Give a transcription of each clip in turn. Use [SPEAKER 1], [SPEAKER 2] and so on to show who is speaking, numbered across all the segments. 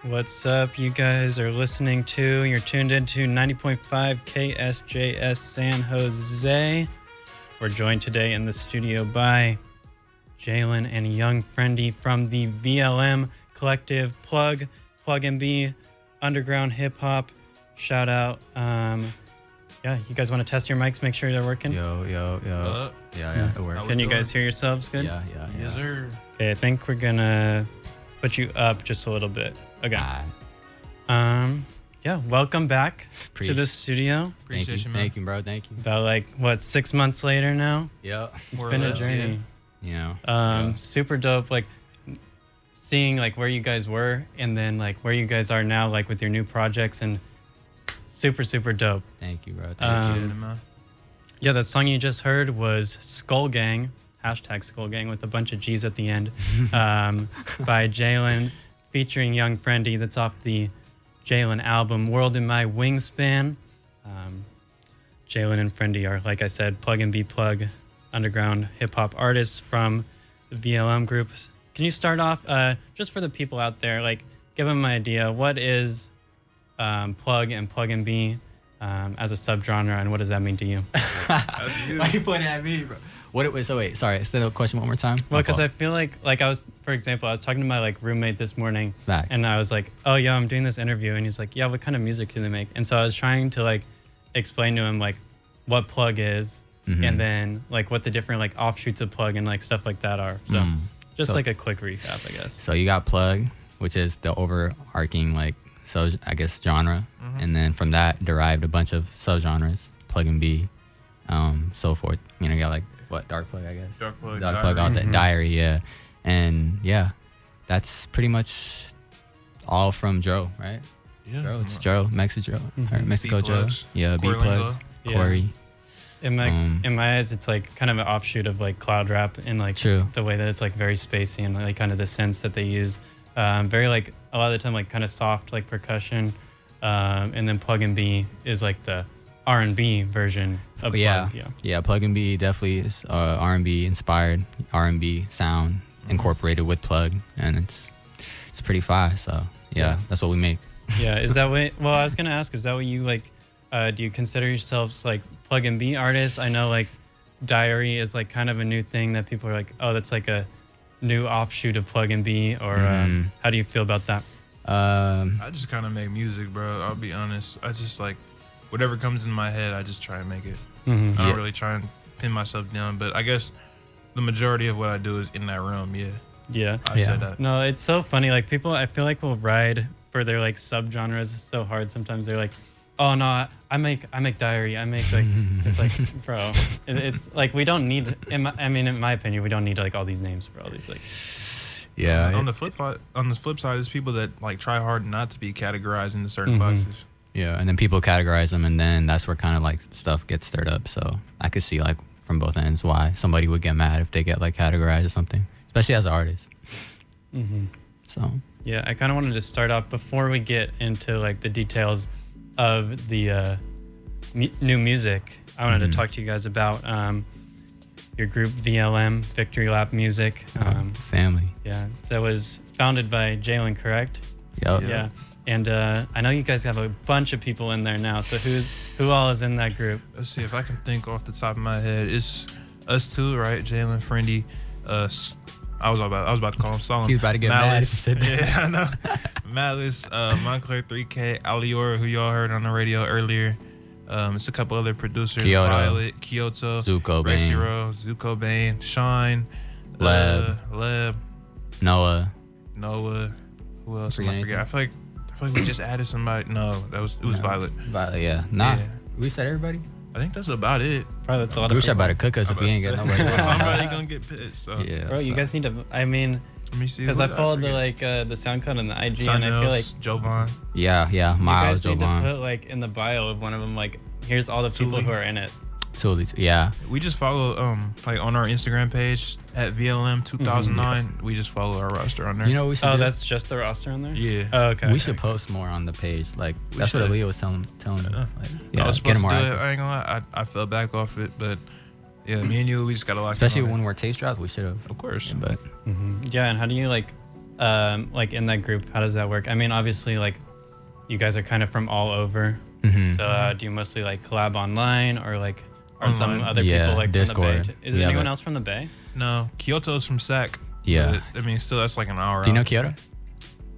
[SPEAKER 1] What's up? You guys are listening to, you're tuned into 90.5 KSJS San Jose. We're joined today in the studio by Jalen and Yung Frendi from the VLM collective pluggnb, underground hip hop. Shout out. Yeah, you guys want to test your mics, make sure they're working?
[SPEAKER 2] Yo. Yeah, it works.
[SPEAKER 1] Can you guys hear yourselves good?
[SPEAKER 2] Yeah.
[SPEAKER 3] Yes, sir.
[SPEAKER 1] Okay, I think we're gonna put you up just a little bit. Okay. Yeah, welcome back to the studio.
[SPEAKER 3] Appreciate you, man.
[SPEAKER 2] Thank you, bro. Thank you.
[SPEAKER 1] About 6 months later now?
[SPEAKER 2] Yep.
[SPEAKER 1] It's been a journey.
[SPEAKER 2] Yeah.
[SPEAKER 1] Super dope, like seeing like where you guys were and then like where you guys are now, like with your new projects, and super dope.
[SPEAKER 2] Thank you, bro.
[SPEAKER 1] Yeah, that song you just heard was Skull Gang, #Skull Gang with a bunch of G's at the end, by Jalen, featuring Yung Frendi. That's off the Jalen album, WorldInMyWingspan. Jalen and Frendi are, like I said, plug underground hip-hop artists from the VLM group. Can you start off, just for the people out there, like give them an idea, what is plug and pluggnb as a subgenre, and what does that mean to you?
[SPEAKER 3] That's you.
[SPEAKER 2] Why are you pointing at me, bro? Sorry, say the question one more time.
[SPEAKER 1] Well, because I feel like I was, for example, I was talking to my like roommate this morning,
[SPEAKER 2] Facts.
[SPEAKER 1] and I was like, oh yeah, I'm doing this interview, and he's like, yeah, what kind of music do they make? And so I was trying to like explain to him like what plug is, and then like what the different like offshoots of plug and like stuff like that are. So just like a quick recap, I guess.
[SPEAKER 2] So you got plug, which is the overarching like I guess genre, and then from that derived a bunch of subgenres, plug and B, so forth. You know, you got like what, dark plug, I guess.
[SPEAKER 3] Dark plug,
[SPEAKER 2] all that diary, yeah. And yeah, that's pretty much all from Joe, right?
[SPEAKER 3] Yeah.
[SPEAKER 2] Joe, it's Joe, Mexico Joe.
[SPEAKER 3] B-plugs.
[SPEAKER 2] Yeah, B plugs,
[SPEAKER 1] Yeah.
[SPEAKER 2] Corey.
[SPEAKER 1] In my eyes, it's like kind of an offshoot of like cloud rap, and like
[SPEAKER 2] True.
[SPEAKER 1] the way that it's like very spacey and like kind of the sense that they use. Very like a lot of the time like kind of soft like percussion, and then plug and B is like the R&B version of plug.
[SPEAKER 2] Yeah, plug and B definitely is R&B inspired, R&B sound incorporated with plug, and it's pretty fire. So yeah, that's what we make.
[SPEAKER 1] Yeah, is that what? Well, I was gonna ask, is that what you like? Do you consider yourselves like plug and B artists? I know like diary is like kind of a new thing that people are like, oh, that's like a new offshoot of plug and B, or how do you feel about that?
[SPEAKER 3] I just kind of make music, bro. I'll be honest. I just like whatever comes in my head, I just try and make it. I don't really try and pin myself down, but I guess the majority of what I do is in that realm.
[SPEAKER 1] Yeah.
[SPEAKER 3] I said that.
[SPEAKER 1] No, it's so funny. Like people, I feel like will ride for their like subgenres so hard. Sometimes they're like, oh no, I make diary. I make like, it's like, bro, it's like we don't need. In my opinion, we don't need like all these names for all these like.
[SPEAKER 2] Yeah.
[SPEAKER 3] On the flip side, there's people that like try hard not to be categorized into certain boxes.
[SPEAKER 2] Yeah, and then people categorize them, and then that's where kind of like stuff gets stirred up. So I could see like from both ends why somebody would get mad if they get like categorized or something, especially as an artist. So
[SPEAKER 1] yeah, I kind of wanted to start off before we get into like the details of the new music. I wanted to talk to you guys about your group VLM, Victory Lap Music.
[SPEAKER 2] family.
[SPEAKER 1] Yeah, that was founded by Jalen, correct?
[SPEAKER 2] Yep.
[SPEAKER 1] Yeah. And I know you guys have a bunch of people in there now. So who all is in that group?
[SPEAKER 3] Let's see if I can think off the top of my head. It's us two, right? Jalen, Frendi, us. I was about to call him Solomon.
[SPEAKER 2] He was about to get
[SPEAKER 3] Malice.
[SPEAKER 2] mad.
[SPEAKER 3] Yeah, I know. Malice, Montclair 3K, Alior, who y'all heard on the radio earlier. It's a couple other producers.
[SPEAKER 2] Kyoto.
[SPEAKER 3] Violet, Kyoto,
[SPEAKER 2] Zuko Bane.
[SPEAKER 3] Zuko Bane, Shine,
[SPEAKER 2] Leb, Noah.
[SPEAKER 3] Who else am I forget? I feel like we just added somebody. No, it was Violet.
[SPEAKER 2] Violet, yeah. Nah, we said everybody.
[SPEAKER 3] I think that's about it.
[SPEAKER 1] Probably that's a lot
[SPEAKER 2] We
[SPEAKER 1] of
[SPEAKER 2] wish I
[SPEAKER 1] people.
[SPEAKER 2] about to cook us if we ain't get nobody.
[SPEAKER 3] Somebody gonna get pissed. So.
[SPEAKER 2] Yeah,
[SPEAKER 1] Bro, you guys need to, I mean,
[SPEAKER 3] Let me see.
[SPEAKER 1] because I followed the like the SoundCloud and the IG,
[SPEAKER 3] Sun
[SPEAKER 1] and I feel like
[SPEAKER 3] Jovan.
[SPEAKER 2] Yeah,
[SPEAKER 1] you
[SPEAKER 2] Miles,
[SPEAKER 1] guys need to
[SPEAKER 2] Jovan.
[SPEAKER 1] put like in the bio of one of them, like, here's all the people
[SPEAKER 3] Tuli.
[SPEAKER 1] who are in it.
[SPEAKER 2] Totally, yeah.
[SPEAKER 3] We just follow like on our Instagram page at VLM 2009. We just follow our roster on there.
[SPEAKER 2] You know what we should do?
[SPEAKER 1] That's just the roster on there?
[SPEAKER 3] Yeah.
[SPEAKER 1] Oh, okay.
[SPEAKER 2] We should post more on the page. Like that's what
[SPEAKER 3] should.
[SPEAKER 2] Aaliyah was telling me. Like,
[SPEAKER 3] I was
[SPEAKER 2] get
[SPEAKER 3] supposed
[SPEAKER 2] them
[SPEAKER 3] to do
[SPEAKER 2] more
[SPEAKER 3] it. I ain't gonna lie. I fell back off it, but yeah, me and you, we just gotta lock.
[SPEAKER 2] especially
[SPEAKER 3] in on
[SPEAKER 2] when
[SPEAKER 3] it.
[SPEAKER 2] we're taste drops. We should have.
[SPEAKER 3] Of course.
[SPEAKER 2] But
[SPEAKER 1] Yeah, and how do you like like in that group, how does that work? I mean, obviously, like you guys are kind of from all over. So do you mostly like collab online or like are some other people like
[SPEAKER 2] Discord.
[SPEAKER 1] from the Bay? Is there anyone else from the Bay?
[SPEAKER 3] No, Kyoto's from SAC.
[SPEAKER 2] Yeah.
[SPEAKER 3] I mean, still that's like an hour.
[SPEAKER 2] Do you know
[SPEAKER 3] out.
[SPEAKER 2] Kyoto?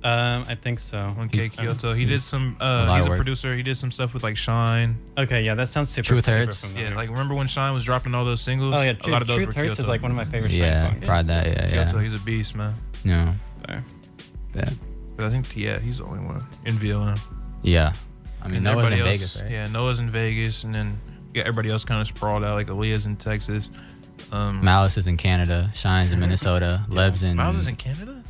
[SPEAKER 1] I think so.
[SPEAKER 3] 1K Kyoto. He did some. He's a producer. He did some stuff with like Shine.
[SPEAKER 1] Okay, yeah, that sounds super.
[SPEAKER 2] Truth
[SPEAKER 1] super
[SPEAKER 2] Hurts.
[SPEAKER 1] familiar.
[SPEAKER 3] Yeah, like remember when Shine was dropping all those singles?
[SPEAKER 1] Oh yeah,
[SPEAKER 3] a lot of those
[SPEAKER 1] Truth
[SPEAKER 3] were
[SPEAKER 1] Hurts
[SPEAKER 3] Kyoto.
[SPEAKER 1] is like one of my favorite Shine songs.
[SPEAKER 2] Yeah, tried that. Yeah,
[SPEAKER 3] Kyoto, he's a beast, man.
[SPEAKER 2] yeah.
[SPEAKER 1] Fair.
[SPEAKER 3] But I think he's the only one in VLM.
[SPEAKER 2] Yeah. I mean,
[SPEAKER 3] And
[SPEAKER 2] Noah's in
[SPEAKER 3] everybody else,
[SPEAKER 2] Vegas, right?
[SPEAKER 3] Yeah, Noah's in Vegas, and then you got everybody else kind of sprawled out. Like Aaliyah's in Texas.
[SPEAKER 2] Malice is in Canada. Shine's in Minnesota. Leb's in.
[SPEAKER 3] Malice is in Canada?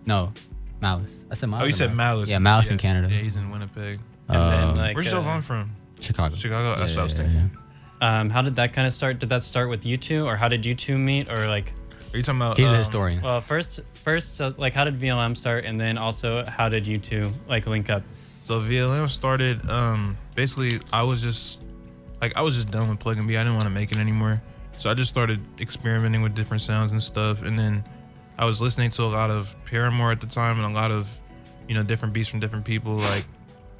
[SPEAKER 2] No, Malice. I said Malice.
[SPEAKER 3] Oh, you said Malice.
[SPEAKER 2] Yeah, Malice in Canada.
[SPEAKER 3] Yeah, he's in Winnipeg.
[SPEAKER 1] And then like
[SPEAKER 3] Where's Sylvan from?
[SPEAKER 2] Chicago.
[SPEAKER 3] Chicago. That's what I was thinking.
[SPEAKER 1] how did that kind of start? Did that start with you two, or how did you two meet, or like?
[SPEAKER 3] Are you talking about?
[SPEAKER 2] He's a historian.
[SPEAKER 1] Well, first, like, how did VLM start, and then also, how did you two like link up?
[SPEAKER 3] So VLM started. Basically, I was just done with pluggnb. I didn't want to make it anymore, so I just started experimenting with different sounds and stuff. And then I was listening to a lot of Paramore at the time, and a lot of, different beats from different people. Like,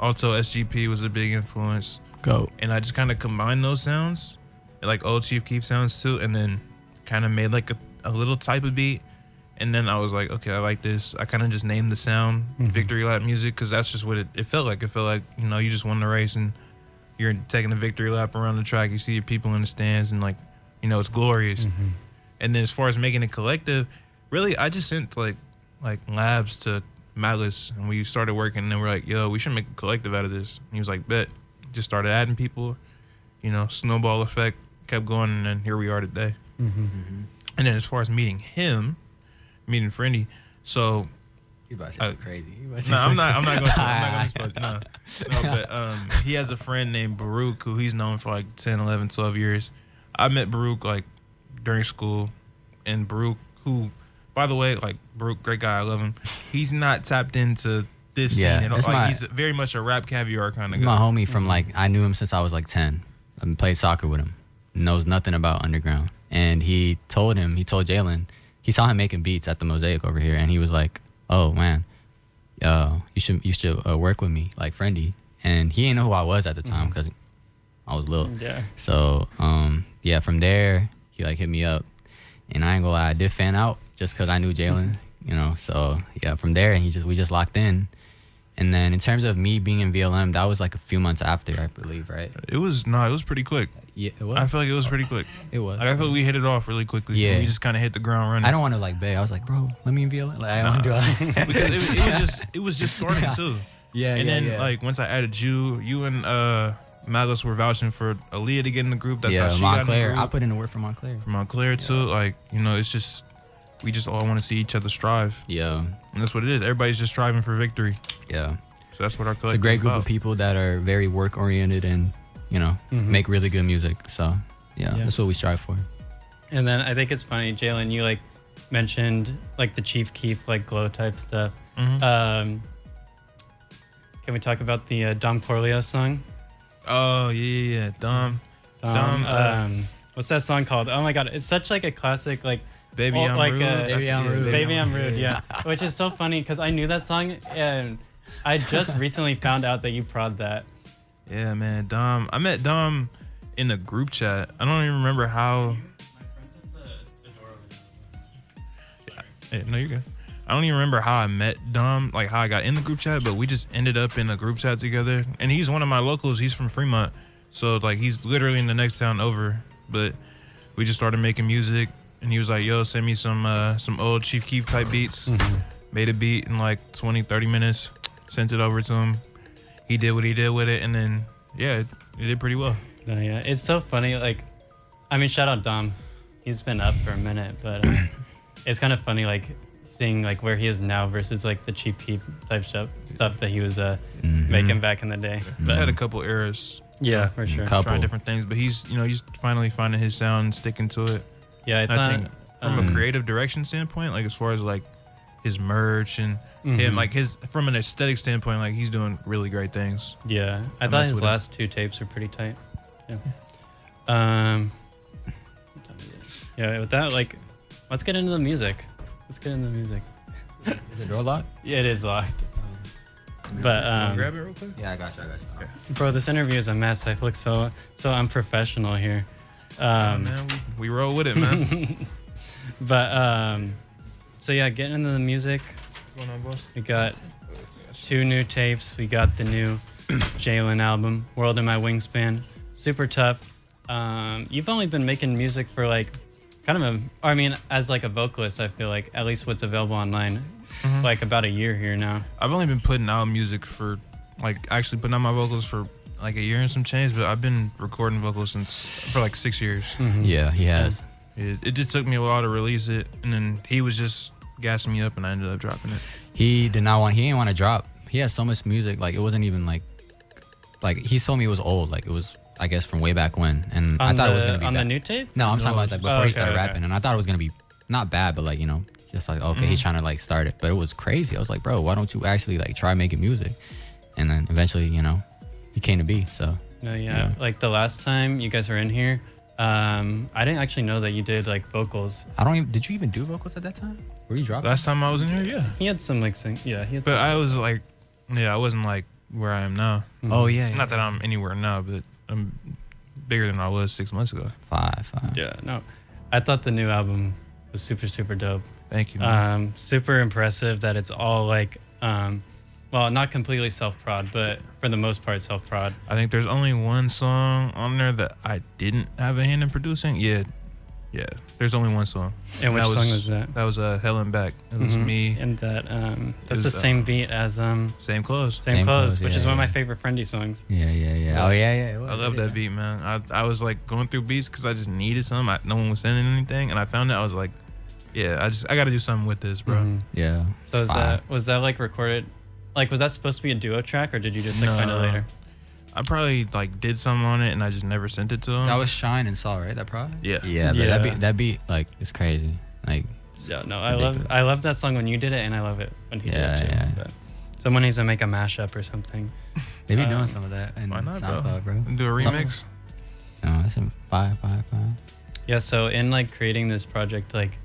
[SPEAKER 3] also SGP was a big influence.
[SPEAKER 2] Go.
[SPEAKER 3] And I just kind of combined those sounds, like old Chief Keef sounds too, and then kind of made like a little type of beat. And then I was like, okay, I like this. I kind of just named the sound Victory Lap Music, because that's just what it felt like. It felt like, you just won the race and you're taking a victory lap around the track. You see your people in the stands and like, it's glorious. And then as far as making it collective, really, I just sent like labs to Malice, and we started working, and then we're like, yo, we should make a collective out of this. And he was like, bet. Just started adding people, snowball effect, kept going, and then here we are today. And then as far as meeting Frendi, so
[SPEAKER 2] He's about to say crazy.
[SPEAKER 3] No, I'm not going to. No, but he has a friend named Baruch, who he's known for like 10, 11, 12 years. I met Baruch like during school, and Baruch, who, by the way, like Baruch, great guy, I love him. He's not tapped into this scene at all. Like, he's very much a rap caviar kind of guy.
[SPEAKER 2] My homie from I knew him since I was like 10. I played soccer with him. Knows nothing about underground. And he told Jalen, he saw him making beats at the Mosaic over here, and he was like, oh man, you should work with me, like Frendi. And he didn't know who I was at the time because I was little.
[SPEAKER 1] Yeah.
[SPEAKER 2] So from there he like hit me up, and I ain't gonna lie, I did fan out just because I knew Jalen, So yeah, from there we just locked in. And then in terms of me being in VLM, that was like a few months after, I believe, right?
[SPEAKER 3] It was pretty quick.
[SPEAKER 2] Yeah, it was.
[SPEAKER 3] I feel like it was pretty quick.
[SPEAKER 2] It was.
[SPEAKER 3] Like, I feel like we hit it off really quickly.
[SPEAKER 2] Yeah.
[SPEAKER 3] We just kind of hit the ground running.
[SPEAKER 2] I don't want to like beg. I was like, bro, let me in VLM. Like, I don't want to do it.
[SPEAKER 3] Because it was just starting too.
[SPEAKER 2] Yeah.
[SPEAKER 3] And then like once I added you and Malice were vouching for Aaliyah to get in the group. That's how she got in the group.
[SPEAKER 2] I put in the work for Montclair.
[SPEAKER 3] For Montclair too. Like, it's just, we just all want to see each other strive.
[SPEAKER 2] Yeah.
[SPEAKER 3] And that's what it is. Everybody's just striving for victory.
[SPEAKER 2] Yeah.
[SPEAKER 3] So that's what our collective is.
[SPEAKER 2] It's a great group of people that are very work oriented and, make really good music. So yeah, that's what we strive for.
[SPEAKER 1] And then I think it's funny, Jalen, you like mentioned like the Chief Keef like glow type stuff. Can we talk about the Dom Corleo song?
[SPEAKER 3] Oh yeah. Dom.
[SPEAKER 1] What's that song called? Oh my god, it's such like a classic like
[SPEAKER 3] Baby
[SPEAKER 1] old,
[SPEAKER 3] I'm
[SPEAKER 1] like,
[SPEAKER 3] Rude.
[SPEAKER 1] Baby I'm Rude, yeah. Which is so funny because I knew that song and I just recently found out that you prod that.
[SPEAKER 3] Yeah, man, Dom. I met Dom in a group chat. I don't even remember how. Yeah, no, you're good. I don't even remember how I met Dom, like how I got in the group chat, but we just ended up in a group chat together. And he's one of my locals. He's from Fremont, so like he's literally in the next town over. But we just started making music, and he was like, "Yo, send me some old Chief Keef type beats." Made a beat in like 20, 30 minutes. Sent it over to him. He did what he did with it, and then it did pretty well.
[SPEAKER 1] No, yeah, it's so funny. Like, I mean, shout out Dom. He's been up for a minute, but it's kind of funny, like seeing like where he is now versus like the Chief Keef type stuff that he was making back in the day.
[SPEAKER 3] He's had a couple eras.
[SPEAKER 1] Yeah, for sure.
[SPEAKER 3] Trying different things, but he's finally finding his sound and sticking to it.
[SPEAKER 1] Yeah,
[SPEAKER 3] I think from a creative direction standpoint, like as far as like his merch and him, like from an aesthetic standpoint, like he's doing really great things.
[SPEAKER 1] Yeah, I thought his last two tapes were pretty tight. Yeah. Yeah, with that, like, let's get into the music.
[SPEAKER 2] Is the door locked?
[SPEAKER 1] Yeah, it is locked. But
[SPEAKER 3] grab it real quick.
[SPEAKER 2] Yeah, I got you.
[SPEAKER 3] Okay.
[SPEAKER 1] bro, this interview is a mess. I look so unprofessional here.
[SPEAKER 3] Man, we roll with it, man.
[SPEAKER 1] But so yeah, getting into the music.
[SPEAKER 3] What's going on, boss?
[SPEAKER 1] We got 2 new tapes. We got the new Jalen album, World in My Wingspan. Super tough. You've only been making music for like as like a vocalist, I feel like, at least what's available online, like about a year here now.
[SPEAKER 3] I've only been putting out music for, like, actually putting out my vocals for like a year and some change, but I've been recording vocals for like 6 years.
[SPEAKER 1] Mm-hmm.
[SPEAKER 2] Yeah, he has.
[SPEAKER 3] It just took me a while to release it, and then he was just gassing me up, and I ended up dropping it.
[SPEAKER 2] He didn't want to drop. He has so much music, like it wasn't even like he told me it was old, like it was, I guess, from way back when, and I thought it was gonna be
[SPEAKER 1] on
[SPEAKER 2] bad.
[SPEAKER 1] the new tape.
[SPEAKER 2] No, I'm talking about like before he started rapping,
[SPEAKER 1] okay.
[SPEAKER 2] and I thought it was gonna be not bad, but like, you know, just like, okay, he's trying to like start it, but it was crazy. I was like, bro, why don't you actually like try making music? And then eventually, you know, he came to be. So
[SPEAKER 1] No, yeah. Like the last time you guys were in here, I didn't actually know that you did like vocals.
[SPEAKER 2] did you even do vocals at that time? Were you dropping?
[SPEAKER 3] Last time I was in here, yeah.
[SPEAKER 1] He had some like sing. Yeah, he had.
[SPEAKER 3] But
[SPEAKER 1] some
[SPEAKER 3] I was like, I wasn't like where I am now.
[SPEAKER 2] Oh yeah.
[SPEAKER 3] Not that I'm anywhere now, but I'm bigger than I was 6 months ago.
[SPEAKER 2] Five.
[SPEAKER 1] Yeah, no. I thought the new album was super, super dope.
[SPEAKER 3] Thank you, man.
[SPEAKER 1] Super impressive that it's all like, well, not completely self-prod, but for the most part self-prod.
[SPEAKER 3] I think there's only one song on there that I didn't have a hand in producing. Yeah. There's only one song.
[SPEAKER 1] And which song was that?
[SPEAKER 3] That was Hell and Back. It was me.
[SPEAKER 1] And that that's the same beat as
[SPEAKER 3] Same Clothes.
[SPEAKER 1] Same Clothes, which is
[SPEAKER 2] yeah,
[SPEAKER 1] one of my favorite Frendi songs.
[SPEAKER 2] Yeah. Oh yeah.
[SPEAKER 3] I love that beat, man. I was like going through beats because I just needed some. No one was sending anything, and I found it. I was like, I got to do something with this, bro.
[SPEAKER 2] Yeah.
[SPEAKER 1] So was that like recorded? Like, was that supposed to be a duo track, or did you just like find it later?
[SPEAKER 3] I probably like did something on it, and I just never sent it to him.
[SPEAKER 2] That was Shine and Saw, right? That project.
[SPEAKER 3] Yeah.
[SPEAKER 2] Yeah. But that beat like is crazy. Like.
[SPEAKER 1] Yeah. No, I love that song when you did it, and I love it when he did it too.
[SPEAKER 2] Yeah.
[SPEAKER 1] But someone needs to make a mashup or something.
[SPEAKER 2] They be doing some of that. And
[SPEAKER 3] Why not,
[SPEAKER 2] SoundCloud, bro?
[SPEAKER 3] Do a remix.
[SPEAKER 2] No, that's in 5.
[SPEAKER 1] Yeah. So in like creating this project, like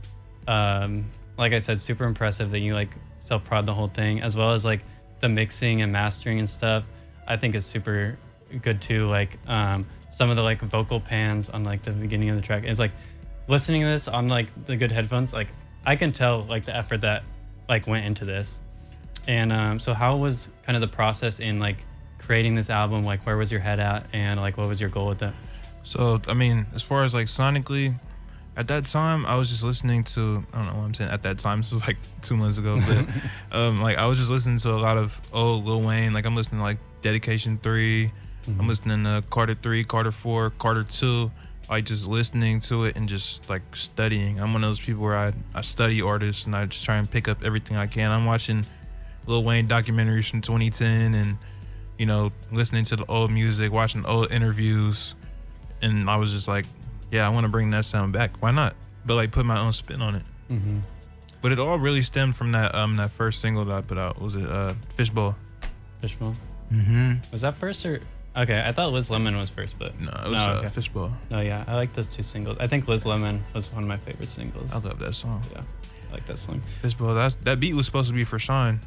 [SPEAKER 1] I said, super impressive that you like self-prod the whole thing, as well as like the mixing and mastering and stuff. I think is super good too. Like some of the like vocal pans on like the beginning of the track is like listening to this on like the good headphones. Like I can tell like the effort that like went into this. And so how was kind of the process in like creating this album? Like where was your head at, and like what was your goal with that?
[SPEAKER 3] So I mean, as far as like sonically, at that time I was just listening to, I don't know what I'm saying. At that time, this was like 2 months ago, but like I was just listening to a lot of old Lil Wayne. Like I'm listening to like Dedication 3. I'm listening to Carter 3, Carter 4, Carter 2. Like just listening to it and just like studying. I'm one of those people where I study artists and I just try and pick up everything I can. I'm watching Lil Wayne documentaries from 2010 and, you know, listening to the old music, watching old interviews. And I was just like, I want to bring that sound back. Why not? But like put my own spin on it. But it all really stemmed from that first single that I put out. Was it Fishbowl?
[SPEAKER 1] Fishbowl.
[SPEAKER 2] Mm-hmm.
[SPEAKER 1] Was that first or? Okay, I thought Liz Lemon was first, but
[SPEAKER 3] No, it was Fishbowl.
[SPEAKER 1] No, yeah, I like those 2 singles. I think Liz Lemon was one of my favorite singles.
[SPEAKER 3] I love that song.
[SPEAKER 1] Yeah, I like that song.
[SPEAKER 3] Fishbowl. That beat was supposed to be for Shine.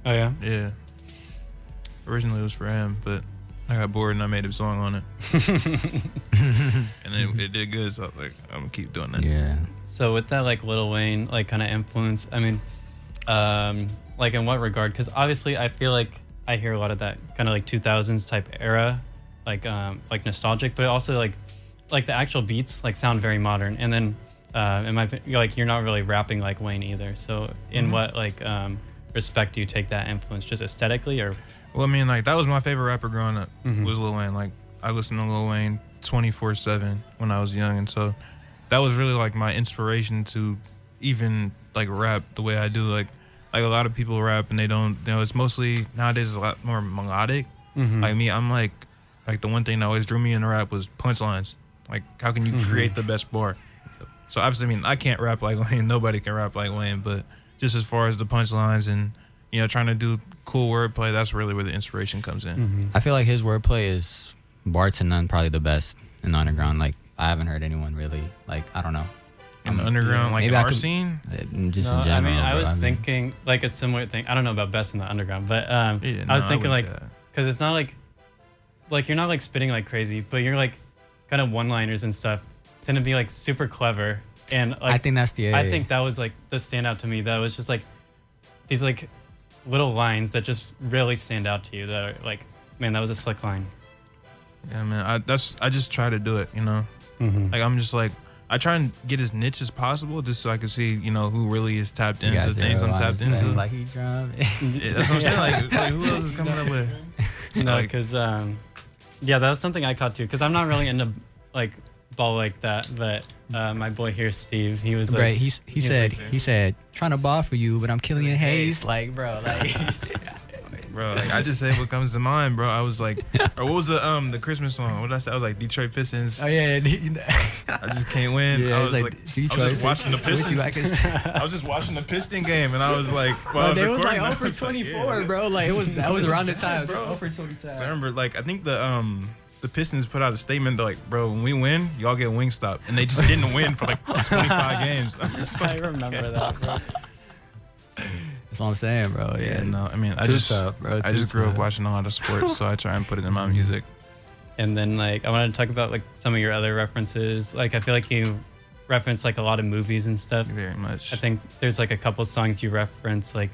[SPEAKER 1] Oh yeah.
[SPEAKER 3] Yeah. Originally it was for him, but I got bored and I made a song on it. And it did good, so I was like, I'm gonna keep doing that.
[SPEAKER 2] Yeah.
[SPEAKER 1] So with that like Lil Wayne like kind of influence, I mean, like in what regard? Because obviously I feel like I hear a lot of that kind of like 2000s type era, like nostalgic, but also like the actual beats like sound very modern. And then in my like you're not really rapping like Wayne either. So in what like respect do you take that influence? Just aesthetically or?
[SPEAKER 3] Well, I mean, like that was my favorite rapper growing up. Was Lil Wayne. Like I listened to Lil Wayne 24/7 when I was young, and so that was really like my inspiration to even like rap the way I do. Like a lot of people rap and they don't, you know, it's mostly nowadays a lot more melodic. Like me, I'm like the one thing that always drew me into rap was punchlines. Like how can you create the best bar? So obviously, I mean, I can't rap like Wayne. Nobody can rap like Wayne, but just as far as the punchlines and, you know, trying to do cool wordplay, that's really where the inspiration comes in.
[SPEAKER 2] I feel like his wordplay is bar to none, probably the best in the underground. Like I haven't heard anyone really, like, I don't know,
[SPEAKER 3] in the underground, like in our scene?
[SPEAKER 2] Just
[SPEAKER 1] No,
[SPEAKER 2] in general.
[SPEAKER 1] I mean, I
[SPEAKER 2] bro.
[SPEAKER 1] was thinking like a similar thing. I don't know about best in the underground, but I was thinking like, because it's not like you're not like spitting like crazy, but you're like kind of one-liners and stuff tend to be like super clever. And like,
[SPEAKER 2] I think that's the.
[SPEAKER 1] I think that was like the standout to me. That was just like these like little lines that just really stand out to you. That are like, man, that was a slick line.
[SPEAKER 3] Yeah, man. I just try to do it, you know. Like I'm just like I try and get as niche as possible, just so I can see, you know, who really is tapped into the things I'm tapped into.
[SPEAKER 2] Like he drunk.
[SPEAKER 3] Yeah, that's what I'm saying. Like who else is coming up with?
[SPEAKER 1] No, because yeah, that was something I caught too. Because I'm not really into like ball like that, but my boy here, Steve, he was like,
[SPEAKER 2] right. He said trying to ball for you, but I'm Killian Hayes. Like, bro, like.
[SPEAKER 3] Bro, like I just say what comes to mind, bro. I was like, or what was the Christmas song? What did I say? I was like Detroit Pistons.
[SPEAKER 2] Oh yeah.
[SPEAKER 3] I just can't win.
[SPEAKER 2] Yeah,
[SPEAKER 3] I was like
[SPEAKER 2] Detroit
[SPEAKER 3] I was just watching the Pistons.
[SPEAKER 2] I
[SPEAKER 3] I was just watching the Piston game, and I was like, well,
[SPEAKER 2] they was like 0 for 24, bro. Like that was around the time,
[SPEAKER 3] bro.
[SPEAKER 2] 0 for 25.
[SPEAKER 3] I remember, like, I think the Pistons put out a statement like, bro, when we win, y'all get Wingstop, and they just didn't win for like 25 games.
[SPEAKER 1] I remember that, bro.
[SPEAKER 2] That's what I'm saying, bro.
[SPEAKER 3] Yeah, no, I mean, I
[SPEAKER 2] Too
[SPEAKER 3] just
[SPEAKER 2] tough, bro.
[SPEAKER 3] I just grew up watching a lot of sports, so I try and put it in my music.
[SPEAKER 1] And then like I wanted to talk about like some of your other references. Like I feel like you reference like a lot of movies and stuff.
[SPEAKER 3] Very much.
[SPEAKER 1] I think there's like a couple songs you reference, like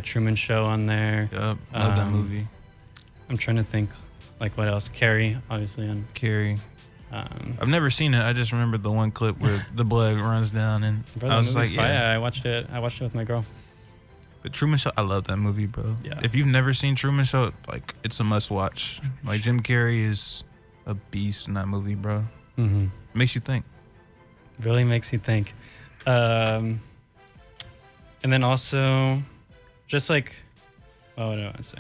[SPEAKER 1] Truman Show on there.
[SPEAKER 3] Yup, love that movie.
[SPEAKER 1] I'm trying to think like what else. Carrie, obviously on.
[SPEAKER 3] Carrie. I've never seen it. I just remember the one clip where the blood runs down, and
[SPEAKER 1] Bro,
[SPEAKER 3] I was like, yeah.
[SPEAKER 1] I watched it with my girl.
[SPEAKER 3] But Truman Show, I love that movie, bro.
[SPEAKER 1] Yeah.
[SPEAKER 3] If you've never seen Truman Show, like it's a must watch. Like Jim Carrey is a beast in that movie, bro.
[SPEAKER 1] Mm-hmm.
[SPEAKER 3] Makes you think.
[SPEAKER 1] Really makes you think. And then also, just like, what do I want to say?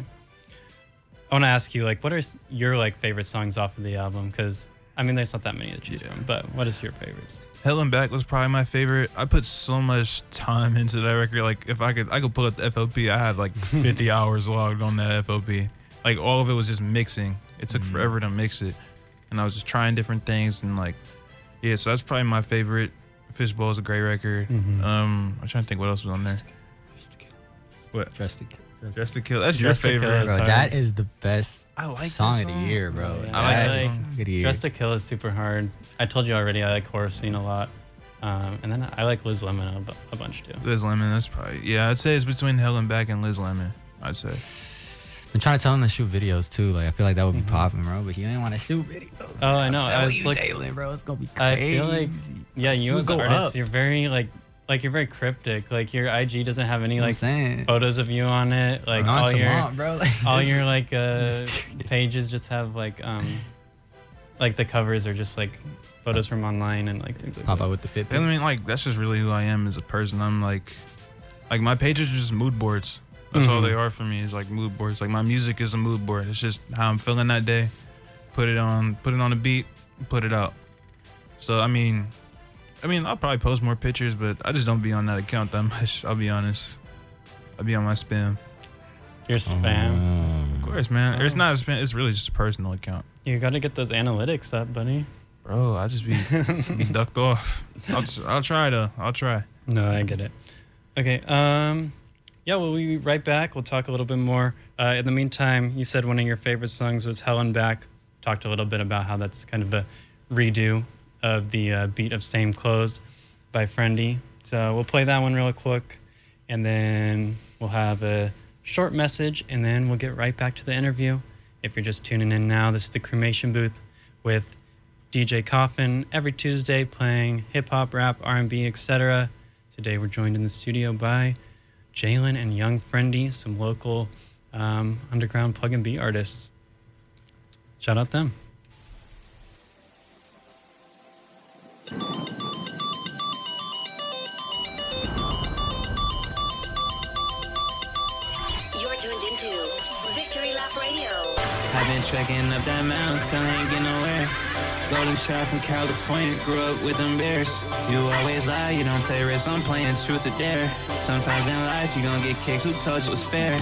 [SPEAKER 1] I want to ask you, like, what are your like favorite songs off of the album? Because I mean, there's not that many to choose from. But what is your favorites?
[SPEAKER 3] Hell and Back was probably my favorite. I put so much time into that record. Like if I could pull up the FOP. I had like 50 hours logged on that FOP. Like all of it was just mixing. It took forever to mix it, and I was just trying different things and like, yeah. So that's probably my favorite. Fishbowl is a great record. I'm trying to think what else was on there. What?
[SPEAKER 2] Dressed to Kill.
[SPEAKER 3] Dressed to Kill. That's
[SPEAKER 1] Dressed
[SPEAKER 3] your
[SPEAKER 1] to Kill
[SPEAKER 3] favorite.
[SPEAKER 1] is
[SPEAKER 2] Bro,
[SPEAKER 1] hard.
[SPEAKER 2] that is the best
[SPEAKER 3] I like
[SPEAKER 2] song
[SPEAKER 3] that
[SPEAKER 2] of the
[SPEAKER 3] song.
[SPEAKER 2] year, bro.
[SPEAKER 1] Yeah.
[SPEAKER 3] I like that
[SPEAKER 2] That
[SPEAKER 3] song.
[SPEAKER 2] of the year.
[SPEAKER 1] Dressed to Kill is super hard. I told you already. I like Horror Scene a lot. And then I like Liz Lemon a bunch too.
[SPEAKER 3] Liz Lemon, that's probably, yeah, I'd say it's between Hell and Back and Liz Lemon, I'd say.
[SPEAKER 2] I'm trying to tell him to shoot videos too. Like I feel like that would be popping, bro. But he didn't want to shoot videos.
[SPEAKER 1] Oh, I know. I was
[SPEAKER 2] Jalen, bro. It's gonna be
[SPEAKER 1] I
[SPEAKER 2] crazy.
[SPEAKER 1] feel like, yeah, you as
[SPEAKER 2] Go
[SPEAKER 1] an artist,
[SPEAKER 2] up.
[SPEAKER 1] you're very you're very cryptic. Like your IG doesn't have any
[SPEAKER 2] You know what I'm
[SPEAKER 1] like
[SPEAKER 2] saying.
[SPEAKER 1] photos of you on it. Like all your
[SPEAKER 2] Nonchalant, bro. Like,
[SPEAKER 1] all your like pages just have like the covers are just like photos from online and like things like
[SPEAKER 2] pop
[SPEAKER 1] that.
[SPEAKER 2] out with the Fitbit.
[SPEAKER 3] I mean, like, that's just really who I am as a person. I'm like my pages are just mood boards. That's all they are for me, is like mood boards. Like my music is a mood board. It's just how I'm feeling that day. Put it on a beat, put it out. So I mean, I'll probably post more pictures, but I just don't be on that account that much. I'll be honest. I'll be on my spam.
[SPEAKER 1] Your spam.
[SPEAKER 3] Of course, man. It's not a spam. It's really just a personal account.
[SPEAKER 1] You got to get those analytics up, buddy.
[SPEAKER 3] Bro, I just be ducked off. I'll try though. I'll try.
[SPEAKER 1] No, I get it. Okay. Yeah, we'll be right back. We'll talk a little bit more. In the meantime, you said one of your favorite songs was Hell and Back. Talked a little bit about how that's kind of a redo of the Beat of Same Clothes by Frendi. So we'll play that one real quick, and then we'll have a short message, and then we'll get right back to the interview. If you're just tuning in now, this is the Cremation Booth with DJ Coffin every Tuesday playing hip-hop, rap, R&B, etc. Today we're joined in the studio by Jalen and Yung Frendi, some local underground plug-and-b artists. Shout out them.
[SPEAKER 4] You're tuned into Victory Lap Radio.
[SPEAKER 5] I've been trekking up that mountain, still ain't getting nowhere.
[SPEAKER 4] Golden child from California, grew up with them bears. You always lie, you don't take risks, I'm playing truth or dare. Sometimes in life you gon' get kicked, who told you it was fair?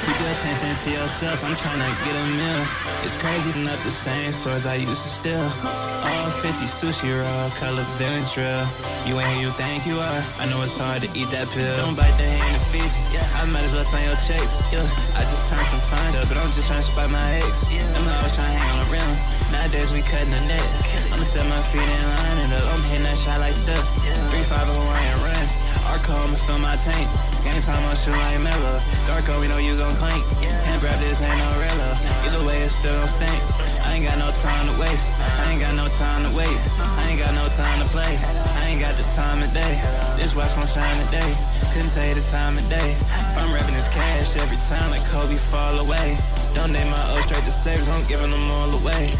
[SPEAKER 4] Keep your attention to yourself, I'm tryna get a meal. It's crazy, not the same stores I used to steal. All 50 sushi roll, color Benadryl. You ain't who you think you are, I know it's hard to eat that pill. Don't bite the hand that feeds you, I might as well sign your checks. I just turned some fun up, but I'm just trying to spite my ex. I'm always trying to hang on the rim, nowadays we cutting the net. I'ma set my feet in line and up, I'm hitting that shot like Steph. 3-5 Hawaiian runs, Arco, I'ma fill my tank. Game time, I'll shoot like Melo. Darko, we know you gon' clank. Can't grab this, ain't no relo. Either way, it's still gon' stink. I ain't got no time to waste. I ain't got no time to wait. I ain't got no time to play. I ain't got the time of day. This watch gon' shine today. Couldn't tell you the time of day. If I'm rapping this cash every time, like Kobe fall away. Don't name my O straight to savers, I'm giving them all away.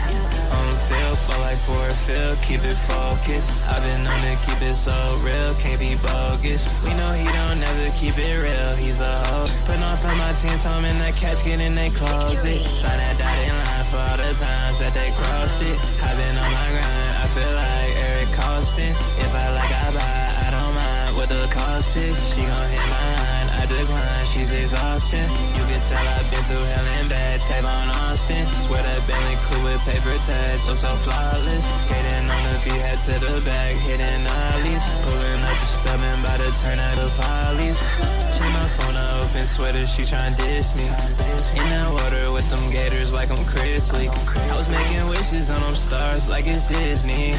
[SPEAKER 4] On the field, but like for a field, keep it focused. I've been known to keep it so real, can't be bogus. We know he don't never keep it real, he's a hoe. Putting on for my team, so I'm in that casket in they closet. Sign that dotted line for all the times that they crossed it. I've been on my grind, I feel like Eric Costin. If I like, I buy, I don't mind what the cost is. She gon' hit my line, I decline, she's exhausting. You can tell I've been through hell and back. Tavon Austin, swear that Bentley cool with paper tags, oh so flawless. Skating on the beat, head to the back, hitting ollies. Pulling up the spelling, by the turn out the follies. Check my phone, I open sweater, she tryna diss me. In that water with them gators like I'm Chris Lee. I was making wishes on them stars like it's Disney.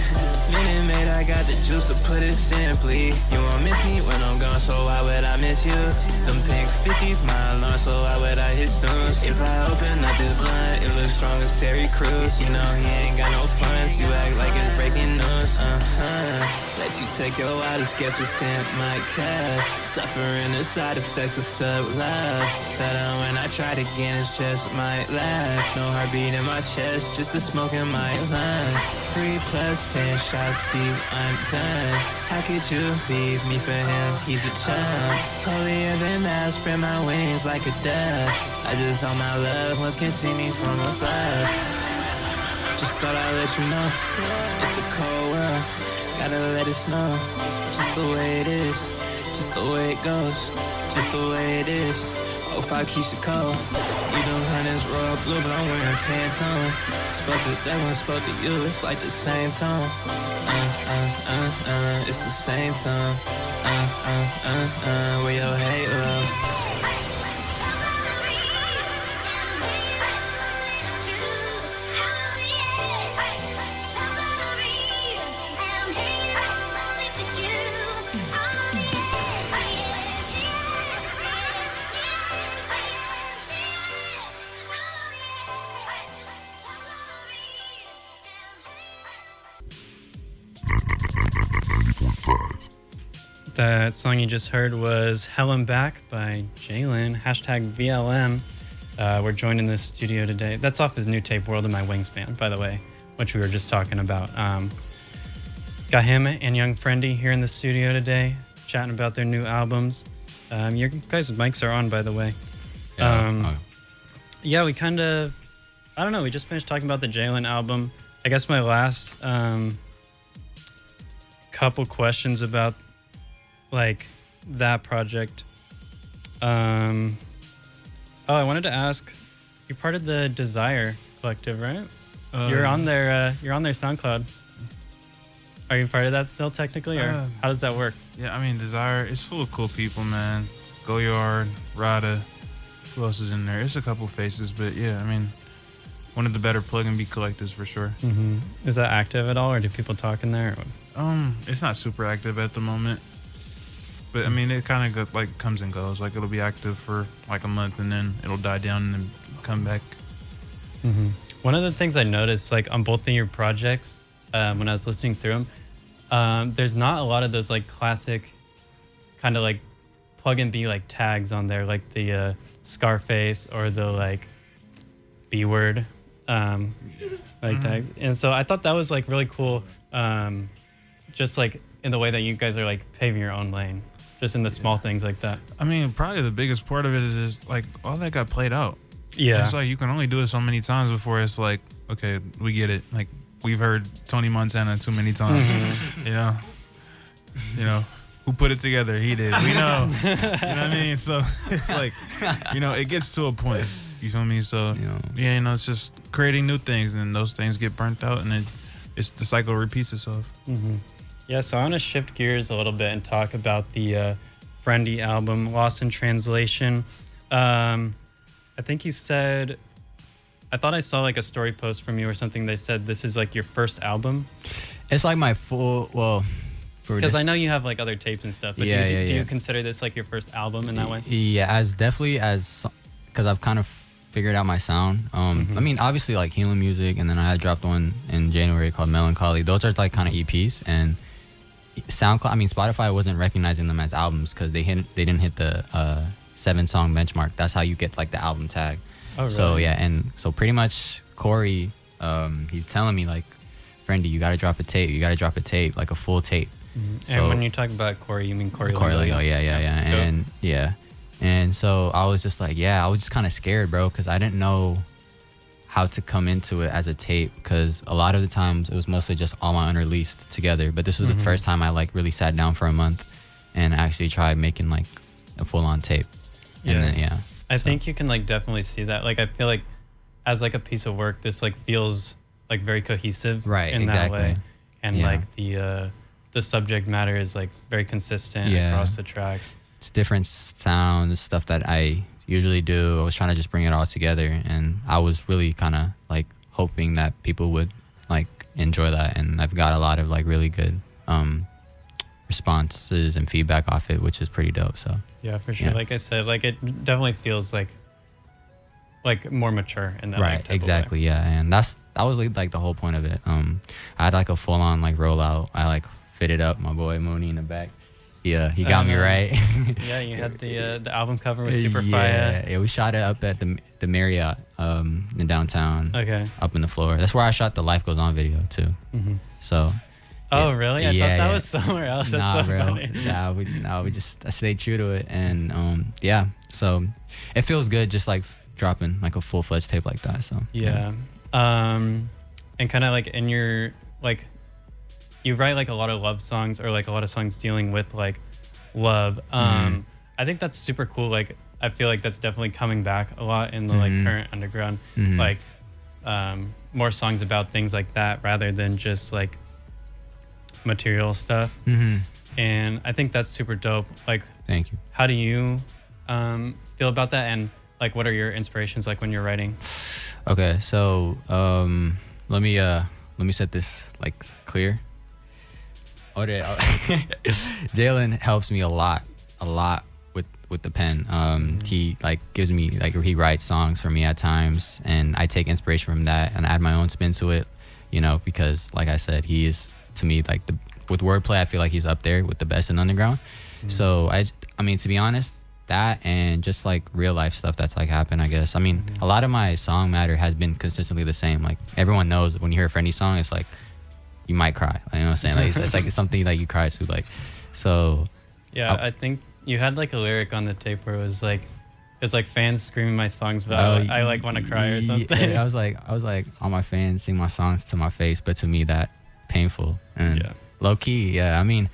[SPEAKER 4] Minute Maid, I got the juice to put it simply. You won't miss me when I'm gone, so why would I miss you? Them pink 50s, my alarm, so why would I hit snooze? If I open up this blunt, it looks strong as Terry Crews. You know he ain't got no funds, you act like it's breaking news. Let you take your wildest guess what's in my cup. Suffering the side effects of thug love. Fell down when I tried again, it's just my laugh. No heartbeat in my chest, just the smoke in my lungs. 3 + 10 shots deep, I'm done. How could you leave me for him? He's a chum. Holier than thou, spread my wings like a dove. I just hope my loved ones can see me from above. Just thought I'd let you know, it's a cold world, gotta let it snow. Just the way it is, just the way it goes, just the way it is. 05 Keisha Cole, you do hunters royal blue, but I'm wearing Pantone. Spoke to that one, spoke to you, it's like the same tone. It's the same tone. Where your halo?
[SPEAKER 1] That song you just heard was Hell I'm Back by Jalen, hashtag VLM. We're joined in the studio today. That's off his new tape, World in My Wingspan, by the way, which we were just talking about. Got him and Yung Frendi here in the studio today, chatting about their new albums. Your guys' mics are on, by the way. Yeah, we kind of, I don't know, we just finished talking about the Jalen album. I guess my last couple questions about like that project. I wanted to ask, you're part of the Desire Collective, right? You're on their SoundCloud. Are you part of that still technically, or how does that work?
[SPEAKER 3] Yeah, I mean, Desire, it's full of cool people, man. Goyard, Rada, who else is in there? It's a couple faces, but yeah, I mean, one of the better plug-and-b collectives for sure.
[SPEAKER 1] Mm-hmm. Is that active at all, or do people talk in there?
[SPEAKER 3] It's not super active at the moment. But I mean, it kind of like comes and goes. Like it'll be active for like a month, and then it'll die down and then come back.
[SPEAKER 1] Mm-hmm. One of the things I noticed, like on both of your projects, when I was listening through them, there's not a lot of those like classic, kind of like plug and be like tags on there, like the Scarface or the like B word, like tag. And so I thought that was like really cool, just like in the way that you guys are like paving your own lane. Just in the small things like that.
[SPEAKER 3] I mean, probably the biggest part of it is like all that got played out.
[SPEAKER 1] Yeah.
[SPEAKER 3] It's like you can only do it so many times before it's like, okay, we get it. Like we've heard Tony Montana too many times. You know, who put it together? He did. We know. You know what I mean? So it's like, it gets to a point. You feel me? So yeah, it's just creating new things, and those things get burnt out, and it's the cycle repeats itself.
[SPEAKER 1] Yeah, so I want to shift gears a little bit and talk about the Frendi album, Lost in Translation. I think you said, I thought I saw like a story post from you or something. They said this is like your first album.
[SPEAKER 2] It's like my full,
[SPEAKER 1] because I know you have like other tapes and stuff, but do you consider this like your first album in that way?
[SPEAKER 2] Yeah, because I've kind of figured out my sound. I mean, obviously like Healing Music, and then I had dropped one in January called Melancholy. Those are like kind of EPs, and Spotify wasn't recognizing them as albums because they didn't hit the 7-song benchmark. That's how you get like the album tag. Oh, really? So yeah, and so pretty much Corey, he's telling me like, Frendi, you gotta drop a tape, like a full tape.
[SPEAKER 1] So, and when you talk about Corey, you mean Corey
[SPEAKER 2] Leo? Yeah. And so I was just like, I was just kind of scared, bro, because I didn't know how to come into it as a tape, because a lot of the times it was mostly just all my unreleased together. But this was the first time I like really sat down for a month and actually tried making like a full-on tape. And then,
[SPEAKER 1] I think you can like definitely see that. Like I feel like as like a piece of work, this like feels like very cohesive,
[SPEAKER 2] right?
[SPEAKER 1] In
[SPEAKER 2] exactly.
[SPEAKER 1] that way, and like the subject matter is like very consistent across the tracks.
[SPEAKER 2] It's different sounds, stuff that I usually do. I was trying to just bring it all together, and I was really kind of like hoping that people would like enjoy that, and I've got a lot of like really good responses and feedback off it, which is pretty dope. So
[SPEAKER 1] yeah, for sure. Like I said, like it definitely feels like more mature in that
[SPEAKER 2] right,
[SPEAKER 1] like,
[SPEAKER 2] exactly,
[SPEAKER 1] way.
[SPEAKER 2] And that was like the whole point of it. I had like a full on like rollout. I like fitted up my boy Mooney in the back. Yeah, he got me right.
[SPEAKER 1] Yeah, you had the album cover was super fire.
[SPEAKER 2] Yeah, we shot it up at the Marriott in downtown.
[SPEAKER 1] Okay.
[SPEAKER 2] Up in the floor. That's where I shot the Life Goes On video too. So.
[SPEAKER 1] Oh really? I thought that was somewhere else. That's so
[SPEAKER 2] bro.
[SPEAKER 1] funny.
[SPEAKER 2] I stayed true to it, and so it feels good just like dropping like a full-fledged tape like that. So
[SPEAKER 1] and kind of like in your like. You write like a lot of love songs, or like a lot of songs dealing with like love. I think that's super cool. Like I feel like that's definitely coming back a lot in the like current underground. Like more songs about things like that rather than just like material stuff. And I think that's super dope. Like,
[SPEAKER 2] thank you.
[SPEAKER 1] How do you feel about that? And like, what are your inspirations like when you're writing?
[SPEAKER 2] Okay, so let me set this like clear. Jalen helps me a lot with the pen. He like gives me like, he writes songs for me at times, and I take inspiration from that and add my own spin to it, because like I said, he is to me like with wordplay, I feel like he's up there with the best in underground. So I mean to be honest, that and just like real life stuff that's like happened, I guess. I mean a lot of my song matter has been consistently the same. Like everyone knows when you hear a Frendi song, it's like you might cry. You know what I'm saying? Like it's like it's something like you cry to, like. So
[SPEAKER 1] yeah, I think you had like a lyric on the tape where it was like fans screaming my songs, but I like want to cry or something.
[SPEAKER 2] I was like all my fans sing my songs to my face, but to me that painful and low key. I mean,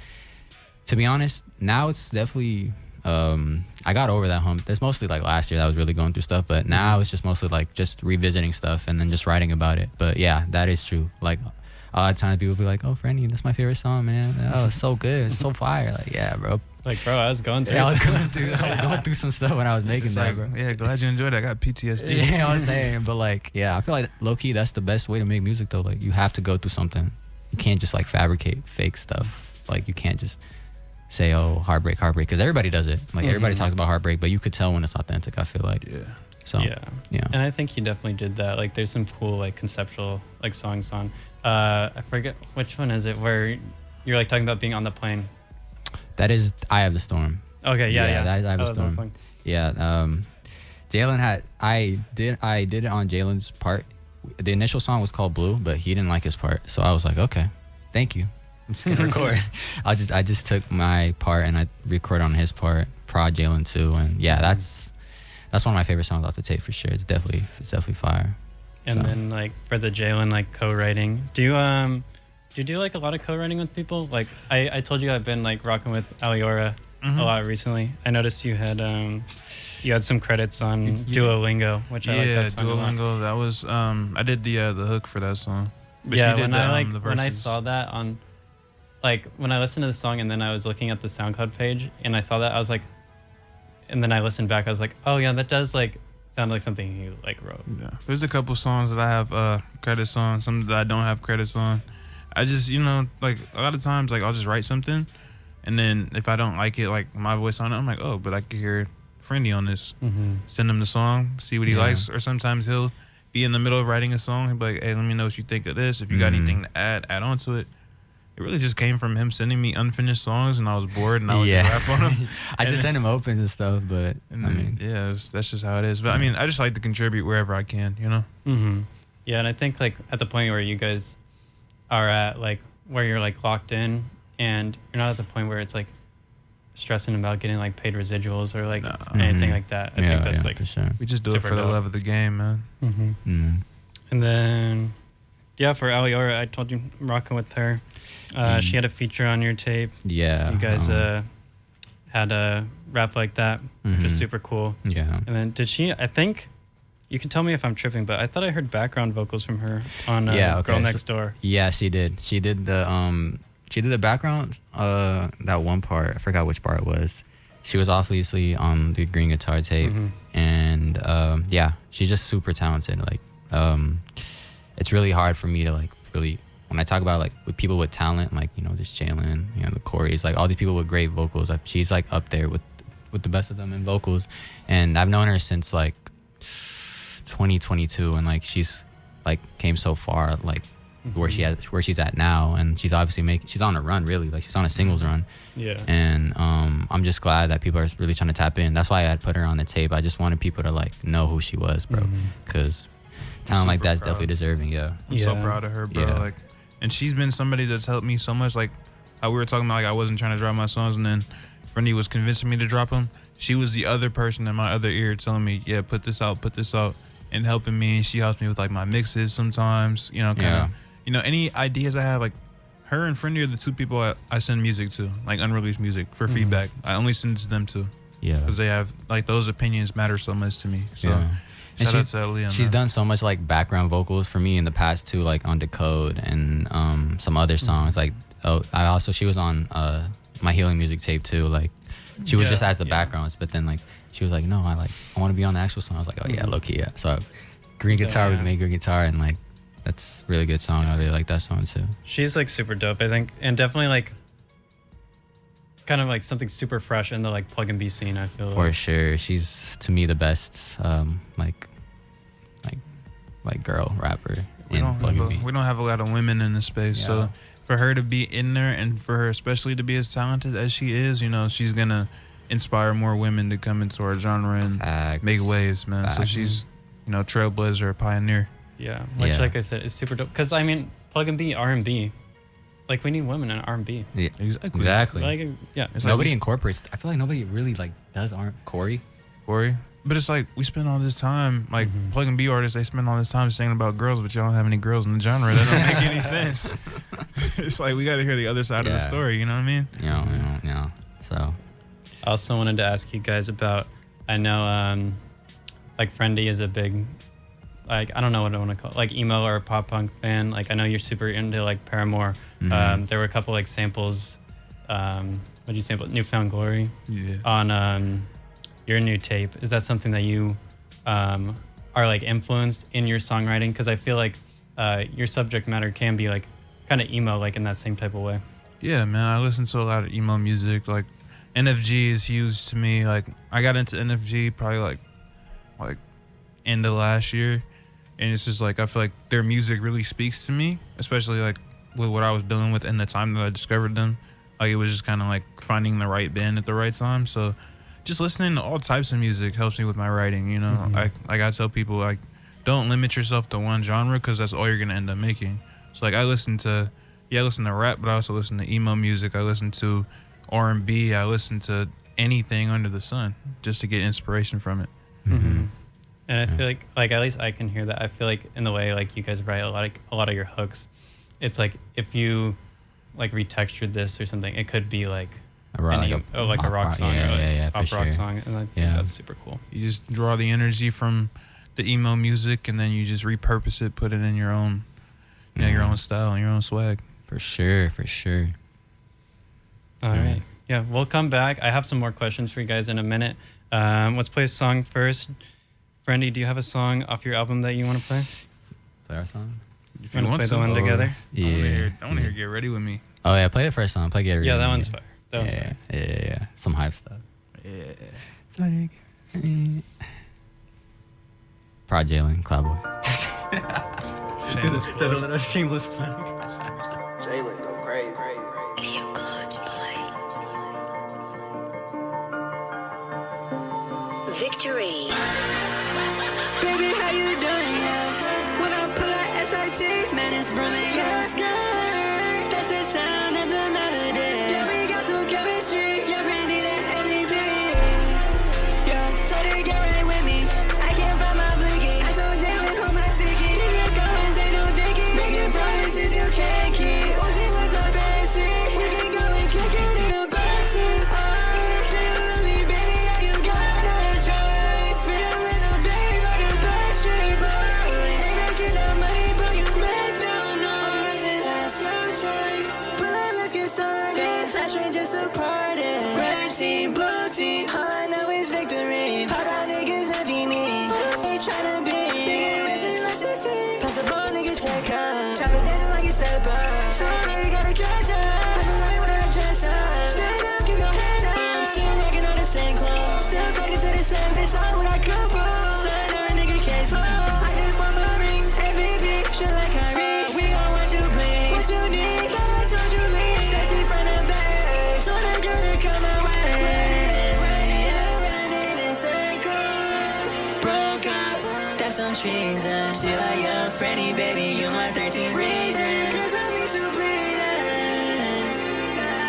[SPEAKER 2] to be honest, now it's definitely I got over that hump. That's mostly like last year that I was really going through stuff, but now it's just mostly like just revisiting stuff and then just writing about it. But yeah, that is true. Like a lot of times people be like, "Oh, Frendi, that's my favorite song, man. Oh, it's so good. It's so fire." Like, yeah, bro.
[SPEAKER 1] Like, bro, I was going through.
[SPEAKER 2] I was going through some stuff when I was making that, bro.
[SPEAKER 3] Yeah, glad you enjoyed it. I got PTSD.
[SPEAKER 2] Yeah, I was saying, but like, yeah, I feel like low key that's the best way to make music though. Like, you have to go through something. You can't just like fabricate fake stuff. Like, you can't just say, "Oh, heartbreak," because everybody does it. Like, everybody talks about heartbreak, but you could tell when it's authentic. I feel like.
[SPEAKER 3] Yeah.
[SPEAKER 2] So. Yeah.
[SPEAKER 1] And I think you definitely did that. Like, there's some cool like conceptual like songs on. I forget which one is it where you're like talking about being on the plane.
[SPEAKER 2] That is Eye of the Storm.
[SPEAKER 1] Okay, yeah.
[SPEAKER 2] That is Eye of the Storm. Yeah. Jalen had I did it on Jalen's part. The initial song was called Blue, but he didn't like his part, so I was like, okay, thank you. I'm just gonna record. I just took my part and I recorded on his part. Prod Jalen too, and yeah, that's one of my favorite songs off the tape for sure. It's definitely fire.
[SPEAKER 1] And then like for the Jalen like co-writing, do you do like a lot of co-writing with people? Like I told you I've been like rocking with Aliora a lot recently. I noticed you had some credits on Duolingo, which I like that song a lot.
[SPEAKER 3] Duolingo. That was I did the hook for that song. But
[SPEAKER 1] yeah,
[SPEAKER 3] she did
[SPEAKER 1] when I saw that on, like when I listened to the song and then I was looking at the SoundCloud page and I saw that, I was like, and then I listened back, I was like, oh yeah, that does like sound like something you like wrote.
[SPEAKER 3] Yeah, there's a couple songs that I have credits on, some that I don't have credits on. I just, like a lot of times, like I'll just write something, and then if I don't like it, like my voice on it, I'm like, oh, but I could hear Frendi on this. Send him the song, see what he likes, or sometimes he'll be in the middle of writing a song, he'll be like, hey, let me know what you think of this. If you got anything to add on to it. It really just came from him sending me unfinished songs, and I was bored, and I would just rap on them.
[SPEAKER 2] I just send him opens and stuff, but
[SPEAKER 3] that's just how it is. But I mean, I just like to contribute wherever I can,
[SPEAKER 1] Yeah, and I think like at the point where you guys are at, like where you're like locked in, and you're not at the point where it's like stressing about getting like paid residuals or like anything like that. I think that's like
[SPEAKER 2] for sure.
[SPEAKER 3] We just do it for the love of the game, man.
[SPEAKER 1] And then for Aliora, I told you I'm rocking with her. She had a feature on your tape.
[SPEAKER 2] Yeah.
[SPEAKER 1] You guys had a rap like that, which is super cool.
[SPEAKER 2] Yeah.
[SPEAKER 1] And then did she, I think, you can tell me if I'm tripping, but I thought I heard background vocals from her on Girl Next Door.
[SPEAKER 2] Yeah, she did. She did the background, that one part. I forgot which part it was. She was obviously on the green guitar tape. And she's just super talented. Like, it's really hard for me to like really, when I talk about like with people with talent, like, there's Jalen, the Corey's, like all these people with great vocals, she's like up there with the best of them in vocals. And I've known her since like 2022, and like she's like came so far, like where she's at now, and she's obviously she's on a run, really, like she's on a singles run. And I'm just glad that people are really trying to tap in. That's why I put her on the tape. I just wanted people to like know who she was, bro, because talent like that's definitely deserving.
[SPEAKER 3] I'm so proud of her, bro. Like, and she's been somebody that's helped me so much. Like how we were talking about, like I wasn't trying to drop my songs, and then Frendi was convincing me to drop them. She was the other person in my other ear telling me, yeah, put this out, and helping me. She helps me with like my mixes sometimes, any ideas I have. Like her and Frendi are the two people I send music to, like unreleased music for feedback. I only send it to them too. Yeah, because they have like those opinions matter so much to me. So
[SPEAKER 2] and
[SPEAKER 3] shout out to Leah,
[SPEAKER 2] she's done so much like background vocals for me in the past too, like on Decode and some other songs. Like she was on my healing music tape too. Like she was just as the backgrounds, but then like she was like, no, I want to be on the actual song. I was like, oh yeah, low key, yeah. So green guitar, we made green guitar, and like that's a really good song. I really like that song too.
[SPEAKER 1] She's like super dope, I think, and definitely like kind of like something super fresh in the like pluggnb scene, I feel.
[SPEAKER 2] For sure, she's to me the best like girl rapper in pluggnb.
[SPEAKER 3] We don't have a lot of women in this space, so for her to be in there, and for her especially to be as talented as she is, she's gonna inspire more women to come into our genre and make waves, man. So she's trailblazer, pioneer.
[SPEAKER 1] Which like I said is super dope, because I mean pluggnb R&B, like we need women in R&B.
[SPEAKER 2] Exactly.
[SPEAKER 1] Like,
[SPEAKER 2] nobody incorporates. I feel like nobody really like does Corey.
[SPEAKER 3] But it's like we spend all this time, like pluggnb artists, they spend all this time singing about girls, but y'all don't have any girls in the genre. That don't make any sense. It's like we got to hear the other side of the story. You know what I mean?
[SPEAKER 2] Yeah. So
[SPEAKER 1] I also wanted to ask you guys about, I know like Frendi is a big, like, I don't know what I want to call it, like emo or pop punk fan. Like I know you're super into like Paramore. There were a couple like samples, what'd you sample? Newfound Glory on your new tape. Is that something that you are like influenced in your songwriting? Because I feel like your subject matter can be like kind of emo, like in that same type of way.
[SPEAKER 3] Yeah, man, I listen to a lot of emo music. Like NFG is huge to me. Like I got into NFG probably like end of last year, and it's just like I feel like their music really speaks to me, especially like with what I was dealing with in the time that I discovered them. Like it was just kind of like finding the right band at the right time. So just listening to all types of music helps me with my writing, I tell people, like, don't limit yourself to one genre, because that's all you're gonna end up making. So like I listen to rap, but I also listen to emo music. I listen to R&B. I listen to anything under the sun just to get inspiration from it.
[SPEAKER 1] And I feel like at least I can hear that. I feel like in the way like you guys write a lot of your hooks, it's like if you like retextured this or something, it could be like a rock song or a pop rock song, and I think that's super cool.
[SPEAKER 5] You just draw the energy from the emo music, and then you just repurpose it, put it in your own, your own style and your own swag.
[SPEAKER 2] For sure.
[SPEAKER 1] All right. Yeah, we'll come back. I have some more questions for you guys in a minute. Let's play a song first. Frendi, do you have a song off your album that you want to play?
[SPEAKER 2] Play our song?
[SPEAKER 5] If
[SPEAKER 1] you want to play the one together?
[SPEAKER 2] Yeah.
[SPEAKER 5] I want to hear Get Ready With Me.
[SPEAKER 2] Oh, yeah, play the first song. Play Get Ready.
[SPEAKER 1] Yeah, that one's fire.
[SPEAKER 2] Yeah. Some hype stuff.
[SPEAKER 5] Yeah.
[SPEAKER 2] Prod Jalen, Cloudboy.
[SPEAKER 1] Shameless plug.
[SPEAKER 6] Jalen go crazy.
[SPEAKER 7] Victory.
[SPEAKER 8] Baby, how you doing? Yeah. When I pull out SRT, man, it's brilliant. Yeah. That's the sound of the melody. Yeah, we got some chemistry. Yeah, we need an MVP. Yeah, told her get right with me. I can't find my blinky. I told Jalen hold my sticky. Nigga going, say no dicky. Making promises you can't keep. Oh, she looks so fancy. We can go and kick it in the backseat. Oh, feel really, baby, yeah, you got no choice. Freedom little baby, like the Backstreet Boys. Ain't making no money, but you make no noise. That's your choice. But let's get started. Last train just a party. Red team, blue team. All I know is victory. Pop out niggas empty me. Who they tryna be? Nigga racing like 16. Pass the ball, nigga check up. Try to dance like you step up. So I really gotta catch up. I can like when I dress up. Stand up, keep your head up. I'm still rocking on the same clothes. Still talking to the same bitch. All what I could pull. Son or a nigga can't slow. I just want my ring. MVP, shit like Kyrie. We gon' want you bleed. What you need? But I told you leave. Said she from the back. Told the girl to come my way. Running in circles. Broke up. That's some treason. She like Yung Frendi, baby. You my 13th reason. Cause I'm used to bleeding.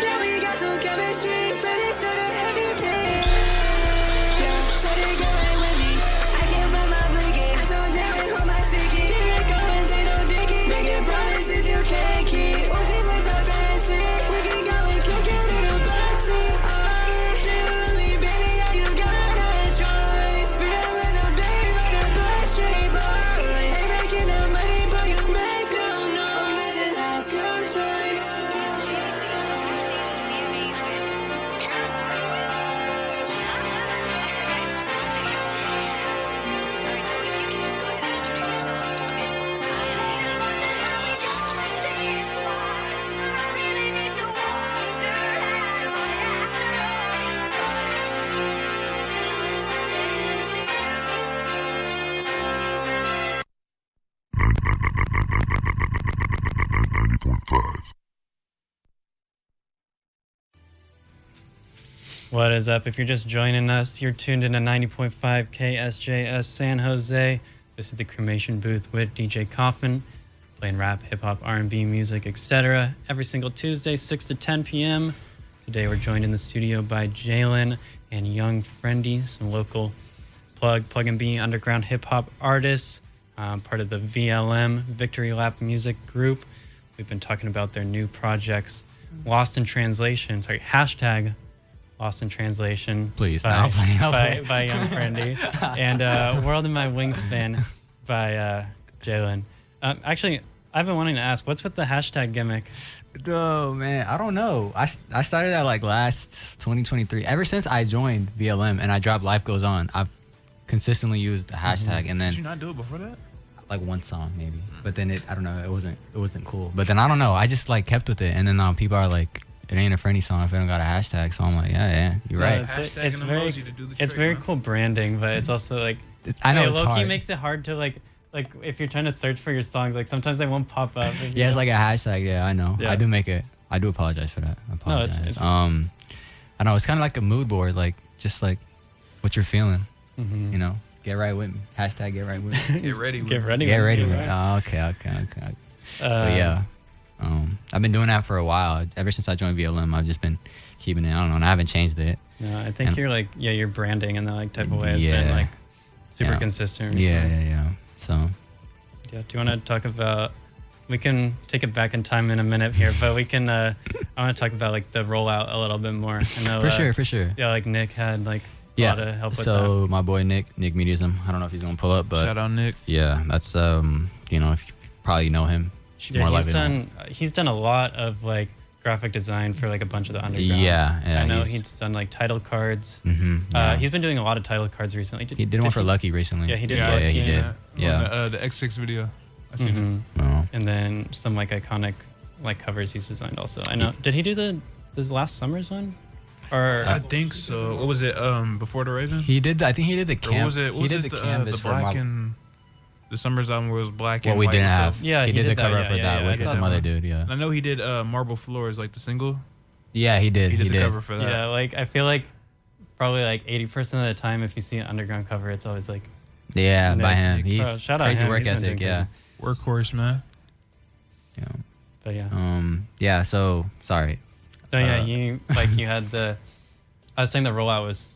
[SPEAKER 8] Yeah, we got some chemistry. Frendi to the MVP. Yeah, told her get right with me. I can't find my blinky. I told Jalen hold my sticky. Nigga going, say no dicky. Making promises you can't keep. Oh, she looks so fancy. We can go and kick it in the backseat. Oh, feel really, baby, yeah, you got no choice. Freedom little baby, like the Backstreet Boys. Ain't making no money, but you make no noise. That's your choice.
[SPEAKER 1] What is up? If you're just joining us, you're tuned in to 90.5 KSJS San Jose. This is the Cremation Booth with DJ Coffin, playing rap, hip-hop, R&B music, etc. every single Tuesday, 6 to 10 p.m. Today we're joined in the studio by Jalen and Yung Frendi, some local plug-and-b underground hip-hop artists, part of the VLM, Victory Lap Music Group. We've been talking about their new projects, Lost in Translation, hashtag Lost in Translation.
[SPEAKER 2] Please,
[SPEAKER 1] by Yung Frendi. And World in My Wingspan by Jalen. Actually, I've been wanting to ask, what's with the hashtag gimmick?
[SPEAKER 2] Oh, man, I don't know. I started that like last 2023. Ever since I joined VLM and I dropped Life Goes On, I've consistently used the hashtag. And then
[SPEAKER 5] Did you not do it before that?
[SPEAKER 2] like one song maybe, but then I don't know, it wasn't cool. But then I don't know, I just like kept with it, and then people are like, it ain't a Frendi song if it don't got a hashtag. So I'm like, yeah, you're right.
[SPEAKER 1] It's very cool branding, but it's also like,
[SPEAKER 2] I know it's
[SPEAKER 1] low-key
[SPEAKER 2] hard.
[SPEAKER 1] makes it hard to like if you're trying to search for your songs, like sometimes they won't pop up.
[SPEAKER 2] Yeah, it's like a hashtag. Yeah, I know.
[SPEAKER 1] Yeah.
[SPEAKER 2] I do apologize for that. I apologize.
[SPEAKER 1] No, it's
[SPEAKER 2] I know it's kind of like a mood board, like just like what you're feeling.
[SPEAKER 1] Mm-hmm.
[SPEAKER 2] You know, get right with me. Hashtag get right with me.
[SPEAKER 5] Get ready.
[SPEAKER 1] Get ready.
[SPEAKER 2] Get ready
[SPEAKER 1] with
[SPEAKER 2] with
[SPEAKER 1] me.
[SPEAKER 2] me. Oh, okay. But yeah, I've been doing that for a while. Ever since I joined VLM, I've just been keeping it. I don't know, and I haven't changed it.
[SPEAKER 1] No, I think you're like, your branding in that like type of way has been like super consistent.
[SPEAKER 2] Yeah. So,
[SPEAKER 1] yeah. Do you want to talk about? We can take it back in time in a minute here, but we can. I want to talk about like the rollout a little bit more. I know,
[SPEAKER 2] for sure.
[SPEAKER 1] Yeah, like Nick had like a lot of help with that.
[SPEAKER 2] So my boy Nick Mediasm. I don't know if he's gonna pull up, but
[SPEAKER 5] shout out Nick.
[SPEAKER 2] Yeah, that's if you probably know him.
[SPEAKER 1] He's done a lot of like graphic design for like a bunch of the underground.
[SPEAKER 2] Yeah.
[SPEAKER 1] I know he's done like title cards. He's been doing a lot of title cards recently.
[SPEAKER 2] He did one for Lucky recently.
[SPEAKER 1] Yeah, he did.
[SPEAKER 2] Yeah, he did.
[SPEAKER 3] Yeah. The X6 video. I seen it.
[SPEAKER 2] Oh.
[SPEAKER 1] And then some like iconic like covers he's designed also. I know. Did he do this last summer's one? Or
[SPEAKER 3] I think so. What was it? Before the Raven?
[SPEAKER 2] He did. I think he did the canvas.
[SPEAKER 3] What was it?
[SPEAKER 2] He did the canvas
[SPEAKER 3] the
[SPEAKER 2] for
[SPEAKER 3] black and the summer's album where it was black and
[SPEAKER 2] what we
[SPEAKER 3] white.
[SPEAKER 2] didn't have.
[SPEAKER 1] Yeah,
[SPEAKER 2] he did the cover for that with some other dude. Yeah.
[SPEAKER 3] And I know he did Marble Floors, like the single.
[SPEAKER 2] Yeah, he did.
[SPEAKER 3] He did the cover for that.
[SPEAKER 1] Yeah, like I feel like probably like 80% of the time, if you see an underground cover, it's always like
[SPEAKER 2] by him. He's
[SPEAKER 1] shout out
[SPEAKER 2] crazy
[SPEAKER 1] him.
[SPEAKER 2] work
[SPEAKER 1] He's been
[SPEAKER 2] ethic.
[SPEAKER 1] doing
[SPEAKER 2] Yeah.
[SPEAKER 3] Workhorse, man.
[SPEAKER 2] Yeah.
[SPEAKER 1] But yeah.
[SPEAKER 2] Yeah. So sorry.
[SPEAKER 1] No, yeah. You had the. I was saying the rollout was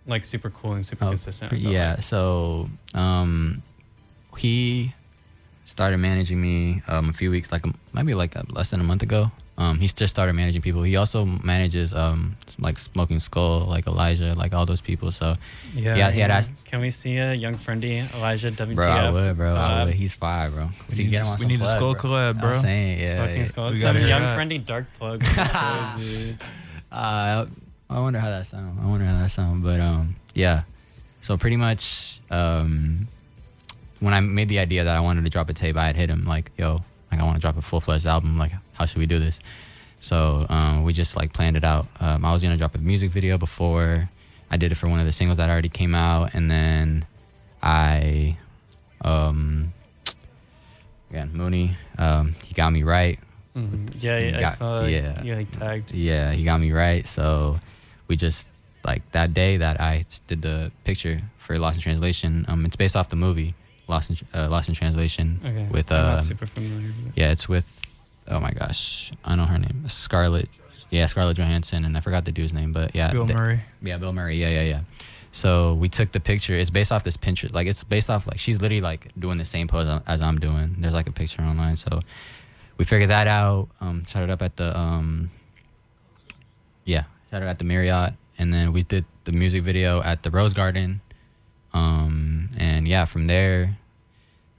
[SPEAKER 1] like super cool and super consistent.
[SPEAKER 2] Yeah.
[SPEAKER 1] Like.
[SPEAKER 2] So he started managing me a few weeks, maybe less than a month ago. He just started managing people. He also manages like Smoking Skull, like Elijah, like all those people. So he had asked.
[SPEAKER 1] Can we see a Young Friendly Elijah WTF?
[SPEAKER 2] Bro, I would. He's fire, bro.
[SPEAKER 3] We need the Skull collab, bro.
[SPEAKER 2] I'm saying,
[SPEAKER 1] Smoking Skull.
[SPEAKER 3] We
[SPEAKER 1] Some
[SPEAKER 3] gotta hear
[SPEAKER 1] Young
[SPEAKER 3] that.
[SPEAKER 1] Friendly dark plug.
[SPEAKER 2] I wonder how that sound. But yeah. So pretty much when I made the idea that I wanted to drop a tape, I had hit him like, yo, like I want to drop a full-fledged album. Like, how should we do this? So we just like planned it out. I was gonna drop a music video before. I did it for one of the singles that already came out, and then I, Mooney, he got me right.
[SPEAKER 1] Mm-hmm. I saw.
[SPEAKER 2] Yeah,
[SPEAKER 1] you like tagged.
[SPEAKER 2] Yeah, he got me right. So we just like that day that I did the picture for Lost in Translation. It's based off the movie Lost in Translation.
[SPEAKER 1] Okay.
[SPEAKER 2] With
[SPEAKER 1] I'm not super familiar with it.
[SPEAKER 2] yeah, it's with oh my gosh, I know her name, Scarlett Johansson, and I forgot the dude's name, but yeah,
[SPEAKER 3] Bill Murray.
[SPEAKER 2] Yeah, Bill Murray. Yeah. So we took the picture. It's based off this Pinterest. Like it's based off like she's literally like doing the same pose as I'm doing. There's like a picture online. So we figured that out. Shot it up at the shot it at the Marriott, and then we did the music video at the Rose Garden. And yeah, from there,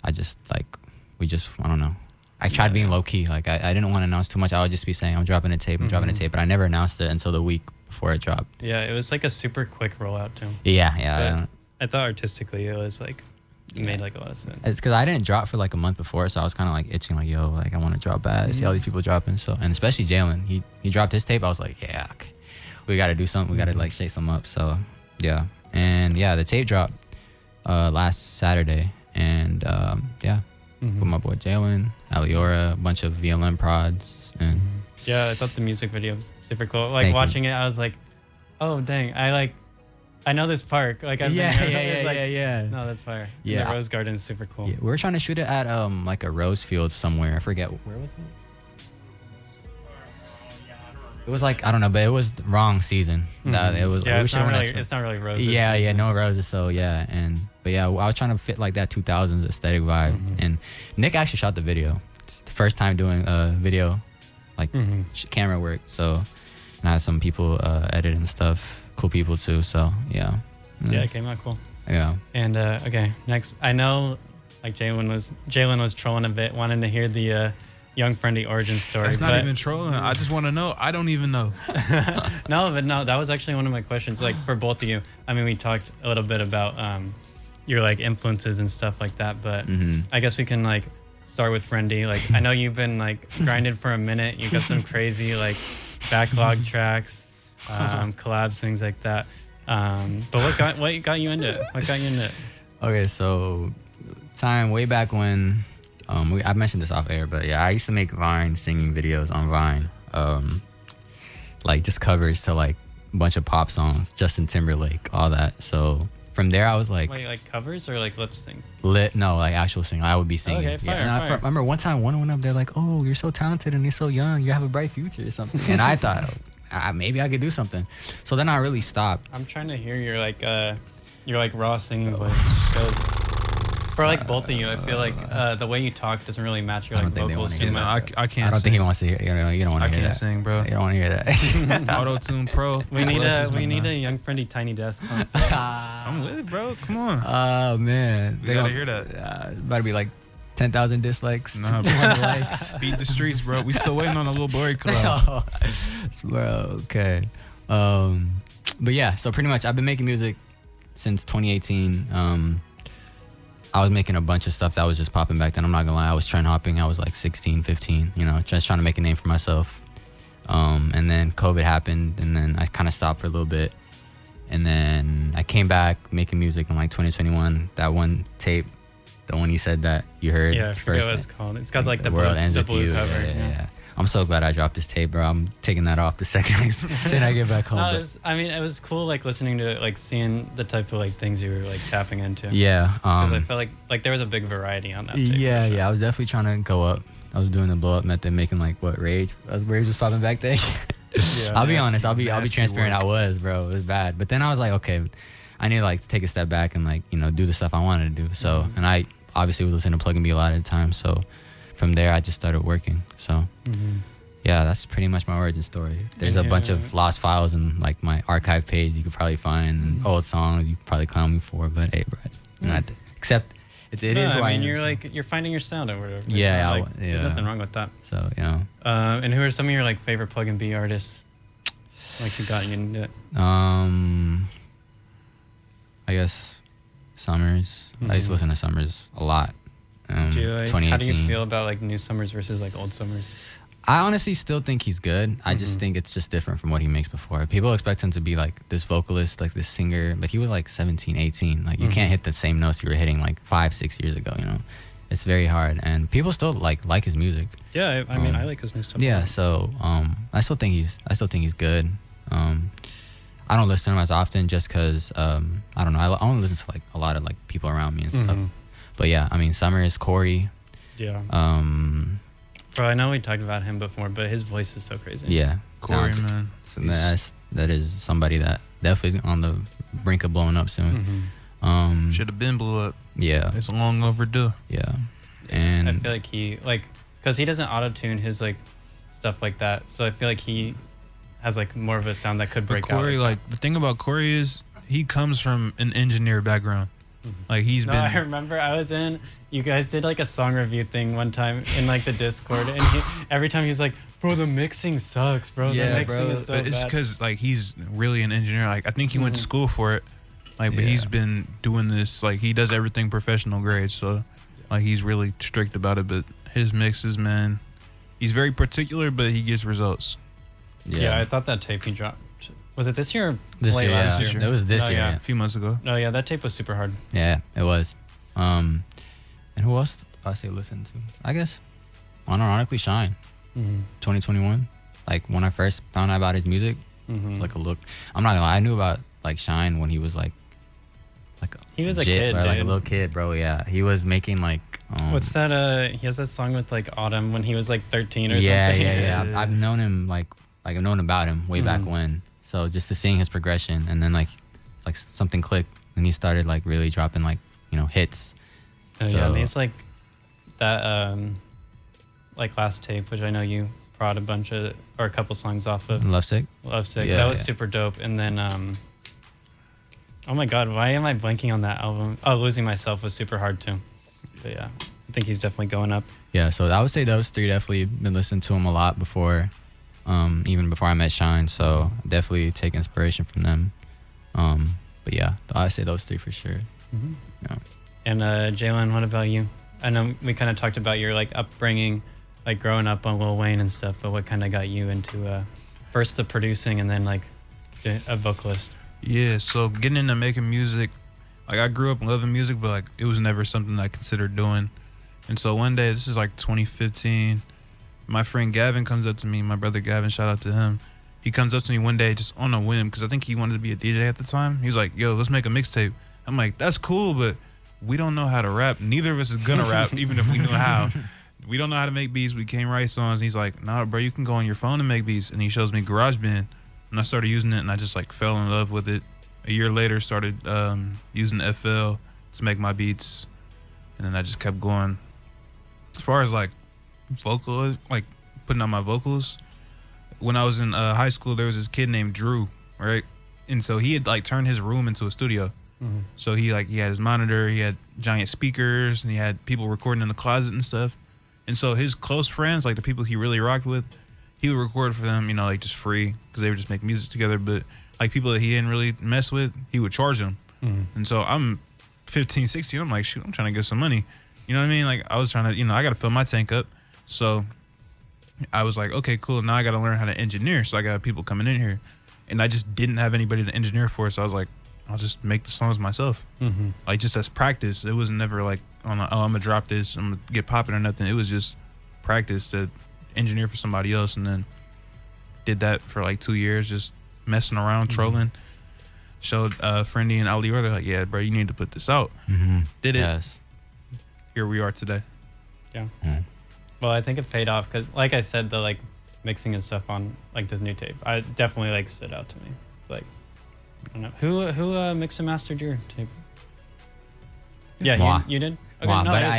[SPEAKER 2] I don't know. I tried being low key. Like I didn't want to announce too much. I would just be saying I'm dropping a tape, but I never announced it until the week before it dropped.
[SPEAKER 1] Yeah, it was like a super quick rollout too.
[SPEAKER 2] Yeah.
[SPEAKER 1] But I thought artistically it was like it made like a lot of sense.
[SPEAKER 2] It's because I didn't drop for like a month before, so I was kind of like itching, like yo, like I want to drop bad. I see all these people dropping, so and especially Jalen, he dropped his tape. I was like, yeah, okay. We got to do something. We got to like shake some up. So yeah, and yeah, the tape dropped last Saturday, and with my boy Jalen, Aliora, a bunch of VLM prods, and
[SPEAKER 1] yeah, I thought the music video was super cool. Like watching it, I was like, oh dang, I know this park. Like I've been here.
[SPEAKER 2] Yeah.
[SPEAKER 1] No, that's fire.
[SPEAKER 2] Yeah,
[SPEAKER 1] and the Rose Garden is super cool.
[SPEAKER 2] Yeah, we were trying to shoot it at like a rose field somewhere. I forget where was it. It was like I don't know, but it was the wrong season. It was.
[SPEAKER 1] Yeah, it's not really roses.
[SPEAKER 2] Yeah, no roses. So yeah, but I was trying to fit like that 2000s aesthetic vibe. And Nick actually shot the video. It's the first time doing video, like camera work. So and I had some people edit and stuff. Cool people too. So yeah.
[SPEAKER 1] Yeah, it came out cool.
[SPEAKER 2] Yeah.
[SPEAKER 1] And okay, next, I know like Jalen was trolling a bit, wanting to hear the Young Friendly origin story.
[SPEAKER 3] That's not even trolling. I just want to know. I don't even know.
[SPEAKER 1] No, that was actually one of my questions. Like for both of you, I mean, we talked a little bit about your like influences and stuff like that, but I guess we can like start with Friendly. Like I know you've been like grinding for a minute. You got some crazy like backlog tracks, collabs, things like that. But what got you into it? What got you into it?
[SPEAKER 2] Okay, so time way back when. I mentioned this off air, but yeah, I used to make Vine singing videos on Vine, like just covers to like a bunch of pop songs, Justin Timberlake, all that. So from there, I was like,
[SPEAKER 1] wait, like covers or like lip sync?
[SPEAKER 2] No, like actual singing. I would be singing.
[SPEAKER 1] Okay, fire,
[SPEAKER 2] yeah. And I remember one time one went up there like, "Oh, you're so talented and you're so young. You have a bright future or something." And I thought maybe I could do something. So then I really stopped.
[SPEAKER 1] I'm trying to hear your like Your like raw singing voice goes. For like both of you, I feel like the way you talk doesn't really match your like vocals too much.
[SPEAKER 3] I can't.
[SPEAKER 2] I don't
[SPEAKER 3] sing.
[SPEAKER 2] think he wants to hear. You don't want
[SPEAKER 3] I
[SPEAKER 2] to hear
[SPEAKER 3] can't
[SPEAKER 2] that.
[SPEAKER 3] sing, bro.
[SPEAKER 2] You don't want to hear that.
[SPEAKER 3] Auto Tune Pro.
[SPEAKER 1] We need a Young Friendly Tiny Desk concert.
[SPEAKER 3] I'm with it, bro. Come on.
[SPEAKER 2] Oh man,
[SPEAKER 3] We gotta hear that.
[SPEAKER 2] About to be like 10,000 dislikes.
[SPEAKER 3] Nah,
[SPEAKER 2] 200 likes.
[SPEAKER 3] Beat the streets, bro. We still waiting on a little boy club.
[SPEAKER 2] Bro, okay. But yeah, so pretty much I've been making music since 2018. I was making a bunch of stuff that was just popping back then. I'm not gonna lie, I was trend hopping. I was like 16, 15, just trying to make a name for myself. And then COVID happened, and then I kind of stopped for a little bit. And then I came back making music in like 2021. That one tape, the one you said that you heard
[SPEAKER 1] Yeah, I forget
[SPEAKER 2] first.
[SPEAKER 1] what it's called. It's got like the
[SPEAKER 2] World
[SPEAKER 1] blue,
[SPEAKER 2] Ends
[SPEAKER 1] the
[SPEAKER 2] With
[SPEAKER 1] blue
[SPEAKER 2] You.
[SPEAKER 1] cover.
[SPEAKER 2] Yeah. I'm so glad I dropped this tape, bro. I'm taking that off the second I get back home.
[SPEAKER 1] No,
[SPEAKER 2] but-
[SPEAKER 1] it was cool like listening to it, like seeing the type of like things you were like tapping into.
[SPEAKER 2] Yeah.
[SPEAKER 1] Because I felt like there was a big variety on that tape.
[SPEAKER 2] Yeah,
[SPEAKER 1] for sure.
[SPEAKER 2] yeah. I was definitely trying to go up. I was doing the blow up method, making like what Rage was popping back then.
[SPEAKER 1] Yeah.
[SPEAKER 2] I'll be
[SPEAKER 3] Nasty,
[SPEAKER 2] honest. I'll be
[SPEAKER 3] nasty
[SPEAKER 2] transparent.
[SPEAKER 3] work.
[SPEAKER 2] I was, bro. It was bad. But then I was like, okay, I need to like take a step back and like do the stuff I wanted to do. So and I obviously was listening to pluggnb a lot of the time. So from there, I just started working. So. Yeah, that's pretty much my origin story. There's a bunch of lost files in like my archive page you could probably find, and old songs you could probably clown me for. But hey, bro, except it is who I am.
[SPEAKER 1] You're finding your sound or whatever.
[SPEAKER 2] Yeah,
[SPEAKER 1] There's
[SPEAKER 2] yeah.
[SPEAKER 1] nothing wrong with that.
[SPEAKER 2] So
[SPEAKER 1] And who are some of your like favorite pluggnb artists? Like you got into it.
[SPEAKER 2] I guess Summers. I used to listen to Summers a lot.
[SPEAKER 1] How do
[SPEAKER 2] 2018.
[SPEAKER 1] you feel about like new Summers versus like old Summers?
[SPEAKER 2] I honestly still think he's good. I just think it's just different from what he makes before. People expect him to be like this vocalist, like this singer, but he was like 17, 18. Like you can't hit the same notes you were hitting like 5-6 years ago, It's very hard, and people still like his music.
[SPEAKER 1] Yeah, I mean, I like his new stuff.
[SPEAKER 2] Yeah, so I still think he's good. I don't listen to him as often just because I don't know. I only listen to like a lot of like people around me and stuff. But yeah, I mean, Summers, Corey.
[SPEAKER 1] Yeah. Bro, I know we talked about him before, but his voice is so crazy.
[SPEAKER 2] Yeah,
[SPEAKER 3] Corey, man.
[SPEAKER 2] So that is somebody that definitely is on the brink of blowing up soon.
[SPEAKER 3] Should have been blew up.
[SPEAKER 2] Yeah,
[SPEAKER 3] It's long overdue.
[SPEAKER 2] yeah, and
[SPEAKER 1] I feel like because he doesn't auto tune his like stuff like that, so I feel like he has like more of a sound that could
[SPEAKER 3] But
[SPEAKER 1] break
[SPEAKER 3] Corey,
[SPEAKER 1] out.
[SPEAKER 3] like the thing about Corey is he comes from an engineer background. Like he's
[SPEAKER 1] No,
[SPEAKER 3] been.
[SPEAKER 1] I remember you guys did like a song review thing one time in like the Discord, and every time he's like, bro, the mixing sucks, bro.
[SPEAKER 2] Yeah,
[SPEAKER 1] the mixing
[SPEAKER 2] bro.
[SPEAKER 1] is so
[SPEAKER 3] But it's
[SPEAKER 1] bad.
[SPEAKER 3] because like he's really an engineer. Like I think he went to school for it. Like, but he's been doing this. Like he does everything professional grade. So, like he's really strict about it. But his mixes, man, he's very particular, but he gets results.
[SPEAKER 1] Yeah, I thought that tape he dropped. Was it this year or
[SPEAKER 2] this
[SPEAKER 1] late
[SPEAKER 2] year,
[SPEAKER 1] last
[SPEAKER 2] yeah.
[SPEAKER 1] year?
[SPEAKER 2] It was this
[SPEAKER 1] No,
[SPEAKER 2] year.
[SPEAKER 1] yeah.
[SPEAKER 2] Yeah.
[SPEAKER 3] A few months ago.
[SPEAKER 1] No, yeah, that tape was super hard.
[SPEAKER 2] Yeah, it was. And who else did I say listen to? I guess, unironically, Shine. 2021. Like when I first found out about his music, like a look. I'm not gonna lie, I knew about like Shine when he was like
[SPEAKER 1] He was a
[SPEAKER 2] legit,
[SPEAKER 1] kid,
[SPEAKER 2] bro, like a
[SPEAKER 1] dude.
[SPEAKER 2] little kid, bro. Yeah, he was making like.
[SPEAKER 1] What's that? He has that song with like Autumn when he was like 13 or
[SPEAKER 2] yeah,
[SPEAKER 1] something.
[SPEAKER 2] yeah. I've known him I've known about him way back when. So just to seeing his progression, and then like something clicked, and he started like really dropping like hits.
[SPEAKER 1] Oh,
[SPEAKER 2] So-
[SPEAKER 1] yeah, these like that like last tape, which I know you brought a couple songs off of.
[SPEAKER 2] Lovesick.
[SPEAKER 1] Lovesick.
[SPEAKER 2] Yeah,
[SPEAKER 1] That was
[SPEAKER 2] yeah.
[SPEAKER 1] super dope. And then oh my god, why am I blanking on that album? Oh, Losing Myself was super hard too. But yeah, I think he's definitely going up.
[SPEAKER 2] Yeah, so I would say those three definitely been listening to him a lot before, even before I met Shine. So definitely take inspiration from them. But yeah, I would say those three for sure. Yeah.
[SPEAKER 1] And Jalen, what about you? I know we kind of talked about your like upbringing, like growing up on Lil Wayne and stuff, but what kind of got you into first the producing and then like a vocalist?
[SPEAKER 3] Yeah, so getting into making music, like I grew up loving music, but like it was never something I considered doing. And so one day, this is like 2015, my friend Gavin comes up to me, my brother Gavin, shout out to him. He comes up to me one day just on a whim, because I think he wanted to be a DJ at the time. He was like, yo, let's make a mixtape. I'm like, that's cool, but we don't know how to rap. Neither of us is gonna rap, even if we knew how. We don't know how to make beats. We can't write songs. And he's like, nah, bro, you can go on your phone and make beats. And he shows me GarageBand. And I started using it, and I just like fell in love with it. a year later, started using FL to make my beats, and then I just kept going. As far as like vocal, like putting on my vocals, when I was in high school, there was this kid named Drew, right? And so he had like turned his room into a studio. So he had his monitor, he had giant speakers, and he had people recording in the closet and stuff. And so his close friends, like the people he really rocked with, he would record for them, like just free, because they would just make music together. But like people that he didn't really mess with, he would charge them. And so I'm 15, 16, I'm like, shoot, I'm trying to get some money. You know what I mean? Like I was trying to, I got to fill my tank up. So I was like, okay, cool. Now I got to learn how to engineer. So I got people coming in here, and I just didn't have anybody to engineer for. So I was like, I'll just make the songs myself. Like just as practice. It was never like, I'm gonna drop this, I'm gonna get popping or nothing. It was just practice to engineer for somebody else, and then did that for like 2 years, just messing around, trolling. Showed Frendi and Ali, they're like, yeah, bro, you need to put this out. Did it.
[SPEAKER 2] Yes.
[SPEAKER 3] Here we are today.
[SPEAKER 1] Yeah. Well, I think it paid off because, like I said, the like mixing and stuff on like this new tape, I definitely like stood out to me. Like, I don't know who mixed and mastered your tape. Yeah,
[SPEAKER 2] Moi.
[SPEAKER 1] you did. Okay,
[SPEAKER 2] Wow,
[SPEAKER 1] no,
[SPEAKER 2] but
[SPEAKER 1] that was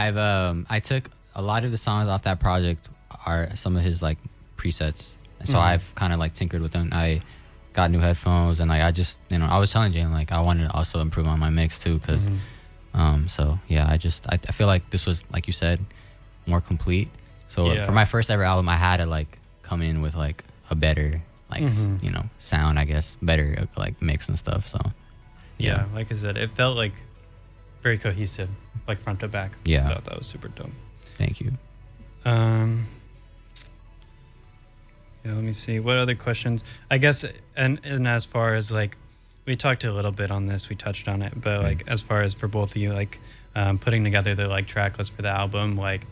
[SPEAKER 1] cool.
[SPEAKER 2] I took a lot of the songs off that project are some of his like presets, so I've kind of like tinkered with them. I got new headphones, and like I just I was telling Jalen like I wanted to also improve on my mix too, because so yeah, I feel like this was, like you said, more complete. So for my first ever album, I had to like come in with like a better like sound, I guess, better like mix and stuff. So
[SPEAKER 1] yeah, like I said, it felt like very cohesive, like front to back.
[SPEAKER 2] Yeah,
[SPEAKER 1] I thought that was super dope.
[SPEAKER 2] Thank you.
[SPEAKER 1] Yeah, let me see. What other questions? I guess, and as far as like, we talked a little bit on this, we touched on it, but like as far as for both of you, like putting together the like track list for the album, like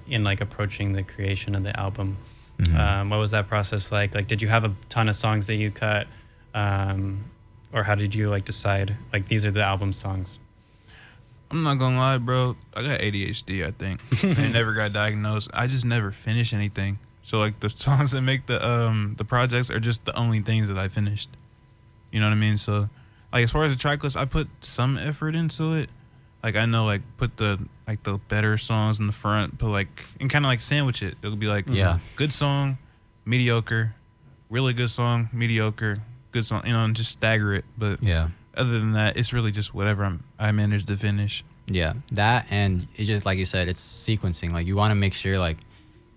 [SPEAKER 1] in like approaching the creation of the album, what was that process like? Like, did you have a ton of songs that you cut, or how did you like decide like these are the album songs?
[SPEAKER 3] I'm not gonna lie, bro. I got ADHD, I think. I never got diagnosed. I just never finish anything. So like the songs that make the projects are just the only things that I finished. You know what I mean? So like as far as the track list, I put some effort into it. Like I know like put the better songs in the front, but like and kind of like sandwich it. It'll be like good song, mediocre, really good song, mediocre, good song, and just stagger it. But other than that, it's really just whatever I managed to finish.
[SPEAKER 2] Yeah, that, and it's just like you said, it's sequencing. Like you want to make sure like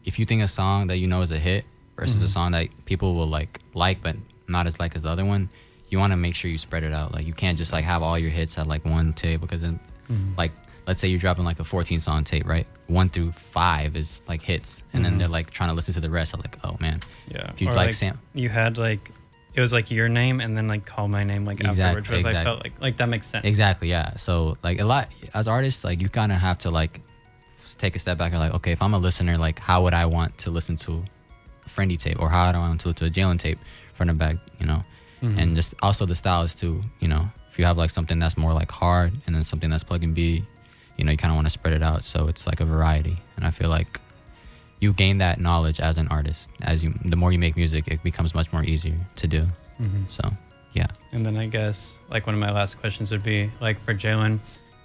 [SPEAKER 2] if you think a song that you know is a hit versus a song that people will like but not as as the other one, you want to make sure you spread it out. Like you can't just like have all your hits at like one tape, because then like let's say you're dropping like a 14 song tape, right? 1 through 5 is like hits, and then they're like trying to listen to the rest. I'm like, oh man, if you like
[SPEAKER 1] you had like it was like your name and then like Call My Name like afterwards, because I felt like that makes sense.
[SPEAKER 2] Exactly, yeah. So like a lot as artists, like you kind of have to like take a step back and like, okay, if I'm a listener, like how would I want to listen to a Frendi tape, or how would I want to listen to a Jalen tape front and back, and just also the styles too, if you have like something that's more like hard and then something that's plug and B, you kind of want to spread it out, so it's like a variety. And I feel like you gain that knowledge as an artist. The more you make music, it becomes much more easier to do. So yeah. And
[SPEAKER 1] then I guess like one of my last questions would be like for Jalen,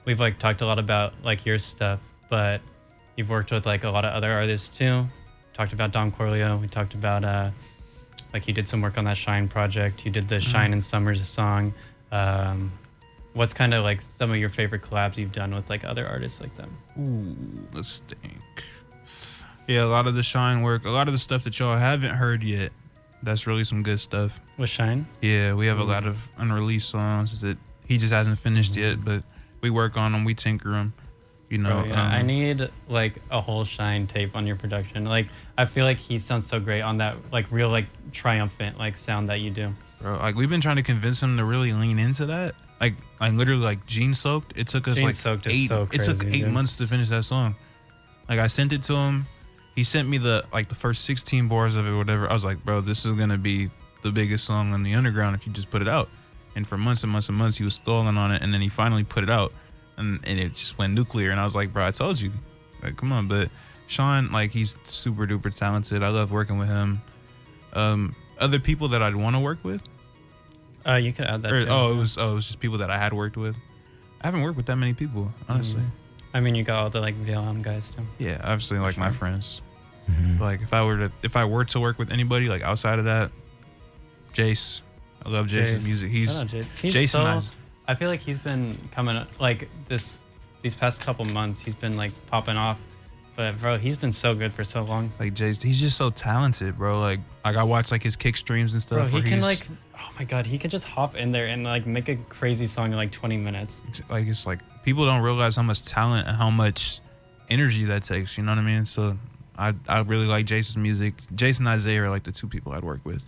[SPEAKER 1] we've like talked a lot about like your stuff, but you've worked with like a lot of other artists too. Talked about Don Corleo. We talked about like you did some work on that Shine project. You did the Shine and Summers song. What's kind of like some of your favorite collabs you've done with like other artists like them?
[SPEAKER 3] Ooh, let's think. Yeah, a lot of the Shine work, a lot of the stuff that y'all haven't heard yet, that's really some good stuff.
[SPEAKER 1] With Shine?
[SPEAKER 3] Yeah, we have a lot of unreleased songs that he just hasn't finished yet, but we work on them, we tinker them.
[SPEAKER 1] I need like a whole Shine tape on your production. Like I feel like he sounds so great on that like real like triumphant like sound that you do.
[SPEAKER 3] Bro, like we've been trying to convince him to really lean into that. Like literally like Gene Soaked. It took us
[SPEAKER 1] Gene
[SPEAKER 3] like
[SPEAKER 1] Soaked
[SPEAKER 3] eight.
[SPEAKER 1] Is so crazy,
[SPEAKER 3] it took 8 months to finish that song. Like I sent it to him. He sent me the first 16 bars of it or whatever. I was like, bro, this is gonna be the biggest song on the underground if you just put it out. And for months and months and months he was stalling on it, and then he finally put it out. And it just went nuclear, and I was like, bro, I told you, like, come on. But Sean, like, he's super duper talented. I love working with him. Other people that I'd want to work with,
[SPEAKER 1] You could add that.
[SPEAKER 3] Or,
[SPEAKER 1] too.
[SPEAKER 3] it was just people that I had worked with. I haven't worked with that many people, honestly.
[SPEAKER 1] I mean, you got all the like VLM guys too.
[SPEAKER 3] Yeah, obviously, like my friends.
[SPEAKER 2] Mhm.
[SPEAKER 3] Like if I were to work with anybody like outside of that, Jace, I love Jace's music.
[SPEAKER 1] Shout out Jace. He's
[SPEAKER 3] Jason.
[SPEAKER 1] so, I feel like he's been coming up, like these past couple months. He's been like popping off, but bro, he's been so good for so long.
[SPEAKER 3] Like Jace, he's just so talented, bro. Like I watch like his kick streams and stuff.
[SPEAKER 1] Bro, he
[SPEAKER 3] where
[SPEAKER 1] can
[SPEAKER 3] he's,
[SPEAKER 1] like, oh my god, he can just hop in there and like make a crazy song in like 20 minutes.
[SPEAKER 3] like it's like people don't realize how much talent and how much energy that takes. You know what I mean? So I really like Jace's music. Jace and Isaiah are like the two people I'd work with.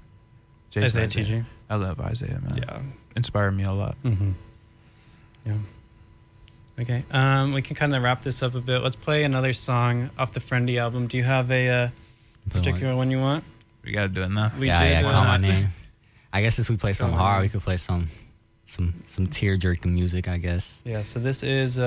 [SPEAKER 3] Jace
[SPEAKER 1] Isaiah
[SPEAKER 3] and
[SPEAKER 1] TG.
[SPEAKER 3] I love Isaiah, man.
[SPEAKER 1] Yeah.
[SPEAKER 3] Inspired me a lot.
[SPEAKER 1] Mm-hmm. Yeah. Okay. We can kind of wrap this up a bit. Let's play another song off the Frendi album. Do you have a particular one you want?
[SPEAKER 3] We gotta do it now.
[SPEAKER 1] We
[SPEAKER 2] yeah,
[SPEAKER 1] did,
[SPEAKER 2] call my name. I guess since we play some
[SPEAKER 1] Call my
[SPEAKER 2] hard,
[SPEAKER 1] name.
[SPEAKER 2] we could play some tear jerking music, I guess.
[SPEAKER 1] Yeah. So this is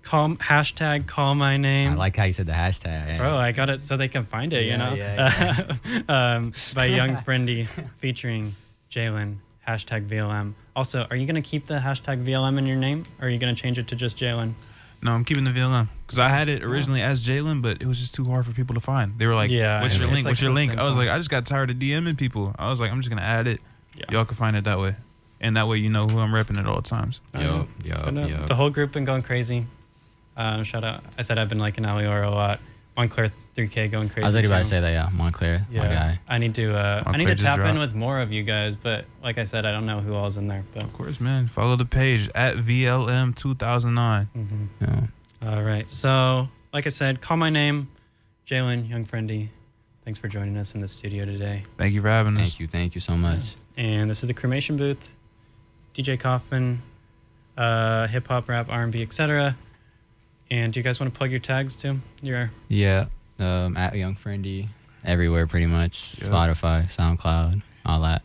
[SPEAKER 1] hashtag call my name.
[SPEAKER 2] I like how you said the hashtag.
[SPEAKER 1] Bro, I got it so they can find it, you
[SPEAKER 2] Yeah,
[SPEAKER 1] know?
[SPEAKER 2] yeah,
[SPEAKER 1] By Yung Frendi featuring Jalen, hashtag VLM. Also, are you going to keep the hashtag VLM in your name? Or are you going to change it to just Jalen?
[SPEAKER 3] No, I'm keeping the VLM because I had it originally as Jalen, but it was just too hard for people to find. They were like,
[SPEAKER 1] Yeah,
[SPEAKER 3] "What's your
[SPEAKER 1] it's
[SPEAKER 3] link?
[SPEAKER 1] like
[SPEAKER 3] What's your
[SPEAKER 1] so
[SPEAKER 3] link?" I was
[SPEAKER 1] simple.
[SPEAKER 3] like, "I just got tired of DMing people." I was like, "I'm just gonna add it.
[SPEAKER 1] Yeah.
[SPEAKER 3] Y'all can find it that way, and that way you know who I'm repping at all times."
[SPEAKER 2] Yo.
[SPEAKER 1] The whole group been going crazy. Shout out. I said I've been liking Alior a lot. Montclair 3K going crazy.
[SPEAKER 2] I was already about to
[SPEAKER 1] too.
[SPEAKER 2] say that, yeah. Montclair, my guy.
[SPEAKER 1] I need to
[SPEAKER 3] Montclair just
[SPEAKER 1] tap in
[SPEAKER 3] dropped.
[SPEAKER 1] with more of you guys, but like I said, I don't know who all's in there. But
[SPEAKER 3] Of course, man. Follow the page at VLM 2009.
[SPEAKER 2] Yeah.
[SPEAKER 1] all right. So, like I said, call my name, Jalen, Yung Frendi. Thanks for joining us in the studio today.
[SPEAKER 3] Thank you for having us.
[SPEAKER 2] Thank you so much.
[SPEAKER 1] And this is the cremation booth. DJ Coffin, hip hop, rap, R&B, etc. And do you guys want to plug your tags too?
[SPEAKER 2] Yeah. At Yung Frendi, everywhere pretty much.
[SPEAKER 3] Yep.
[SPEAKER 2] Spotify, SoundCloud, all that.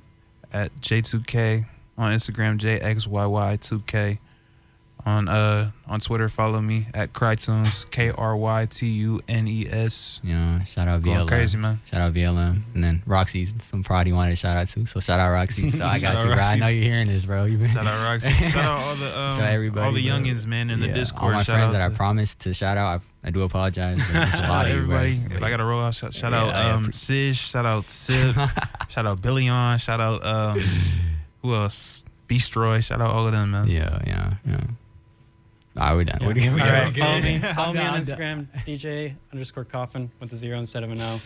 [SPEAKER 3] At J2K on Instagram, JXYY2K. On Twitter, follow me at Crytunes, KRYTUNES.
[SPEAKER 2] You know, shout out
[SPEAKER 3] Going
[SPEAKER 2] VLM.
[SPEAKER 3] crazy, man.
[SPEAKER 2] Shout out VLM. And then Roxy, some prod he wanted to shout out to. So shout out Roxy. So I got
[SPEAKER 3] Shout
[SPEAKER 2] you,
[SPEAKER 3] out
[SPEAKER 2] bro. I know
[SPEAKER 3] Roxy.
[SPEAKER 2] you're hearing this, bro. You been
[SPEAKER 3] Shout out Roxy. Shout out all the
[SPEAKER 2] Shout out everybody,
[SPEAKER 3] all the
[SPEAKER 2] bro.
[SPEAKER 3] youngins, man, in the
[SPEAKER 2] Yeah,
[SPEAKER 3] Discord.
[SPEAKER 2] all my
[SPEAKER 3] Shout
[SPEAKER 2] friends
[SPEAKER 3] out
[SPEAKER 2] that I
[SPEAKER 3] to
[SPEAKER 2] promised to shout out. I do apologize. But it's a lot of you, bro.
[SPEAKER 3] everybody. If I gotta roll out, shout
[SPEAKER 2] Yeah,
[SPEAKER 3] out
[SPEAKER 2] yeah.
[SPEAKER 3] Sis, shout out Sib, shout out Billion, shout out who else? Beastroy, shout out all of them, man.
[SPEAKER 2] Yeah. All right, we're done.
[SPEAKER 1] All
[SPEAKER 2] We're good.
[SPEAKER 1] right, follow me. Follow me
[SPEAKER 2] I'm
[SPEAKER 1] on
[SPEAKER 2] done.
[SPEAKER 1] Instagram, DJ_Coffin with a 0 instead of an O.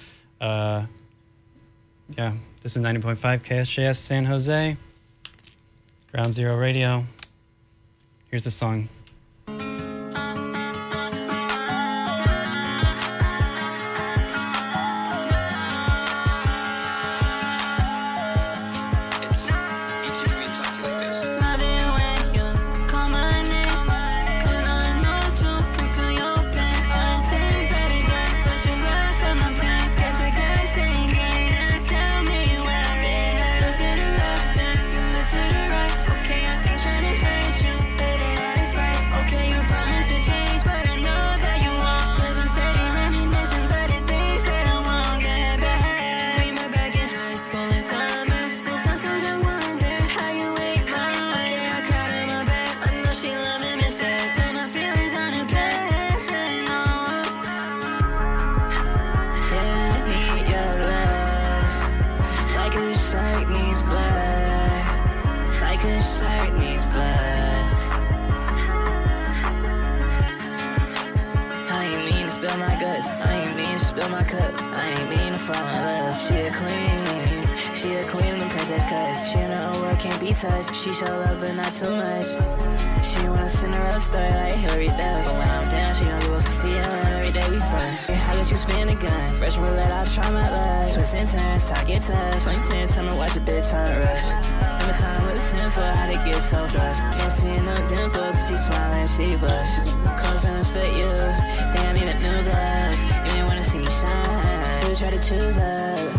[SPEAKER 1] Yeah, this is 90.5 KSJS San Jose. Ground Zero Radio. Here's the song.
[SPEAKER 8] Love it when you call my name. When I know to can feel your pain. I sing petty guns, but your breath on my pain. Guess the grass ain't greener. Tell me where it goes to the left and you look to the right. Okay, I ain't trying to hurt you, but it all is right. Okay, you promised to change, but I know that you won't. 'Cause I'm steady reminiscing about the things that I won't get back. We met back in high school in summer. And sometimes I wonder how you wait my hair. I cried in my bed. I know she loved the mistake. Put my feelings on a pen. No. Yeah, I need your love. Like a shark needs blood. Like a shark needs blood. I ain't mean to spill my guts. I ain't mean to spill my cup. I ain't mean to fall in love. She a queen. She a queen of the princess cuts. She in her own world can't be touched. She show love but not too much. She wanna Cinderella story like Hillary Duff. But when I'm down, she don't give a fuck. Every day we start. How did you spin a gun? Rush roulette, I'll try my luck. Twists and turns, talk get tough. Swing ten, time to watch a big time rush. Remember time with a simple, how to get so rough. Ain't seeing no dimples, she smiling, she blush. Cold feelings for you, think I need a new glove. You ain't wanna see me shine, you try to choose up.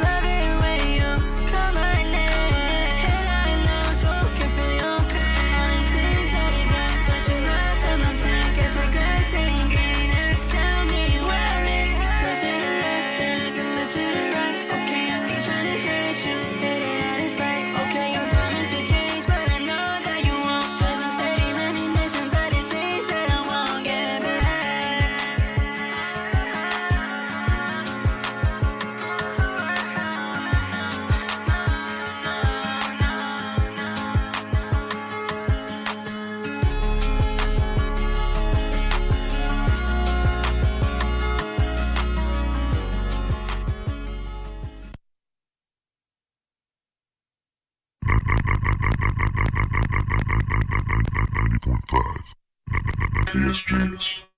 [SPEAKER 8] Love it when you call my name. And I know you can feel your pain. I ain't seen petty guns, Headed out is right. Okay, you promise to change, but I know that you won't. 'Cause I'm steady reminiscing about the things that I won't get back.
[SPEAKER 7] KSJS.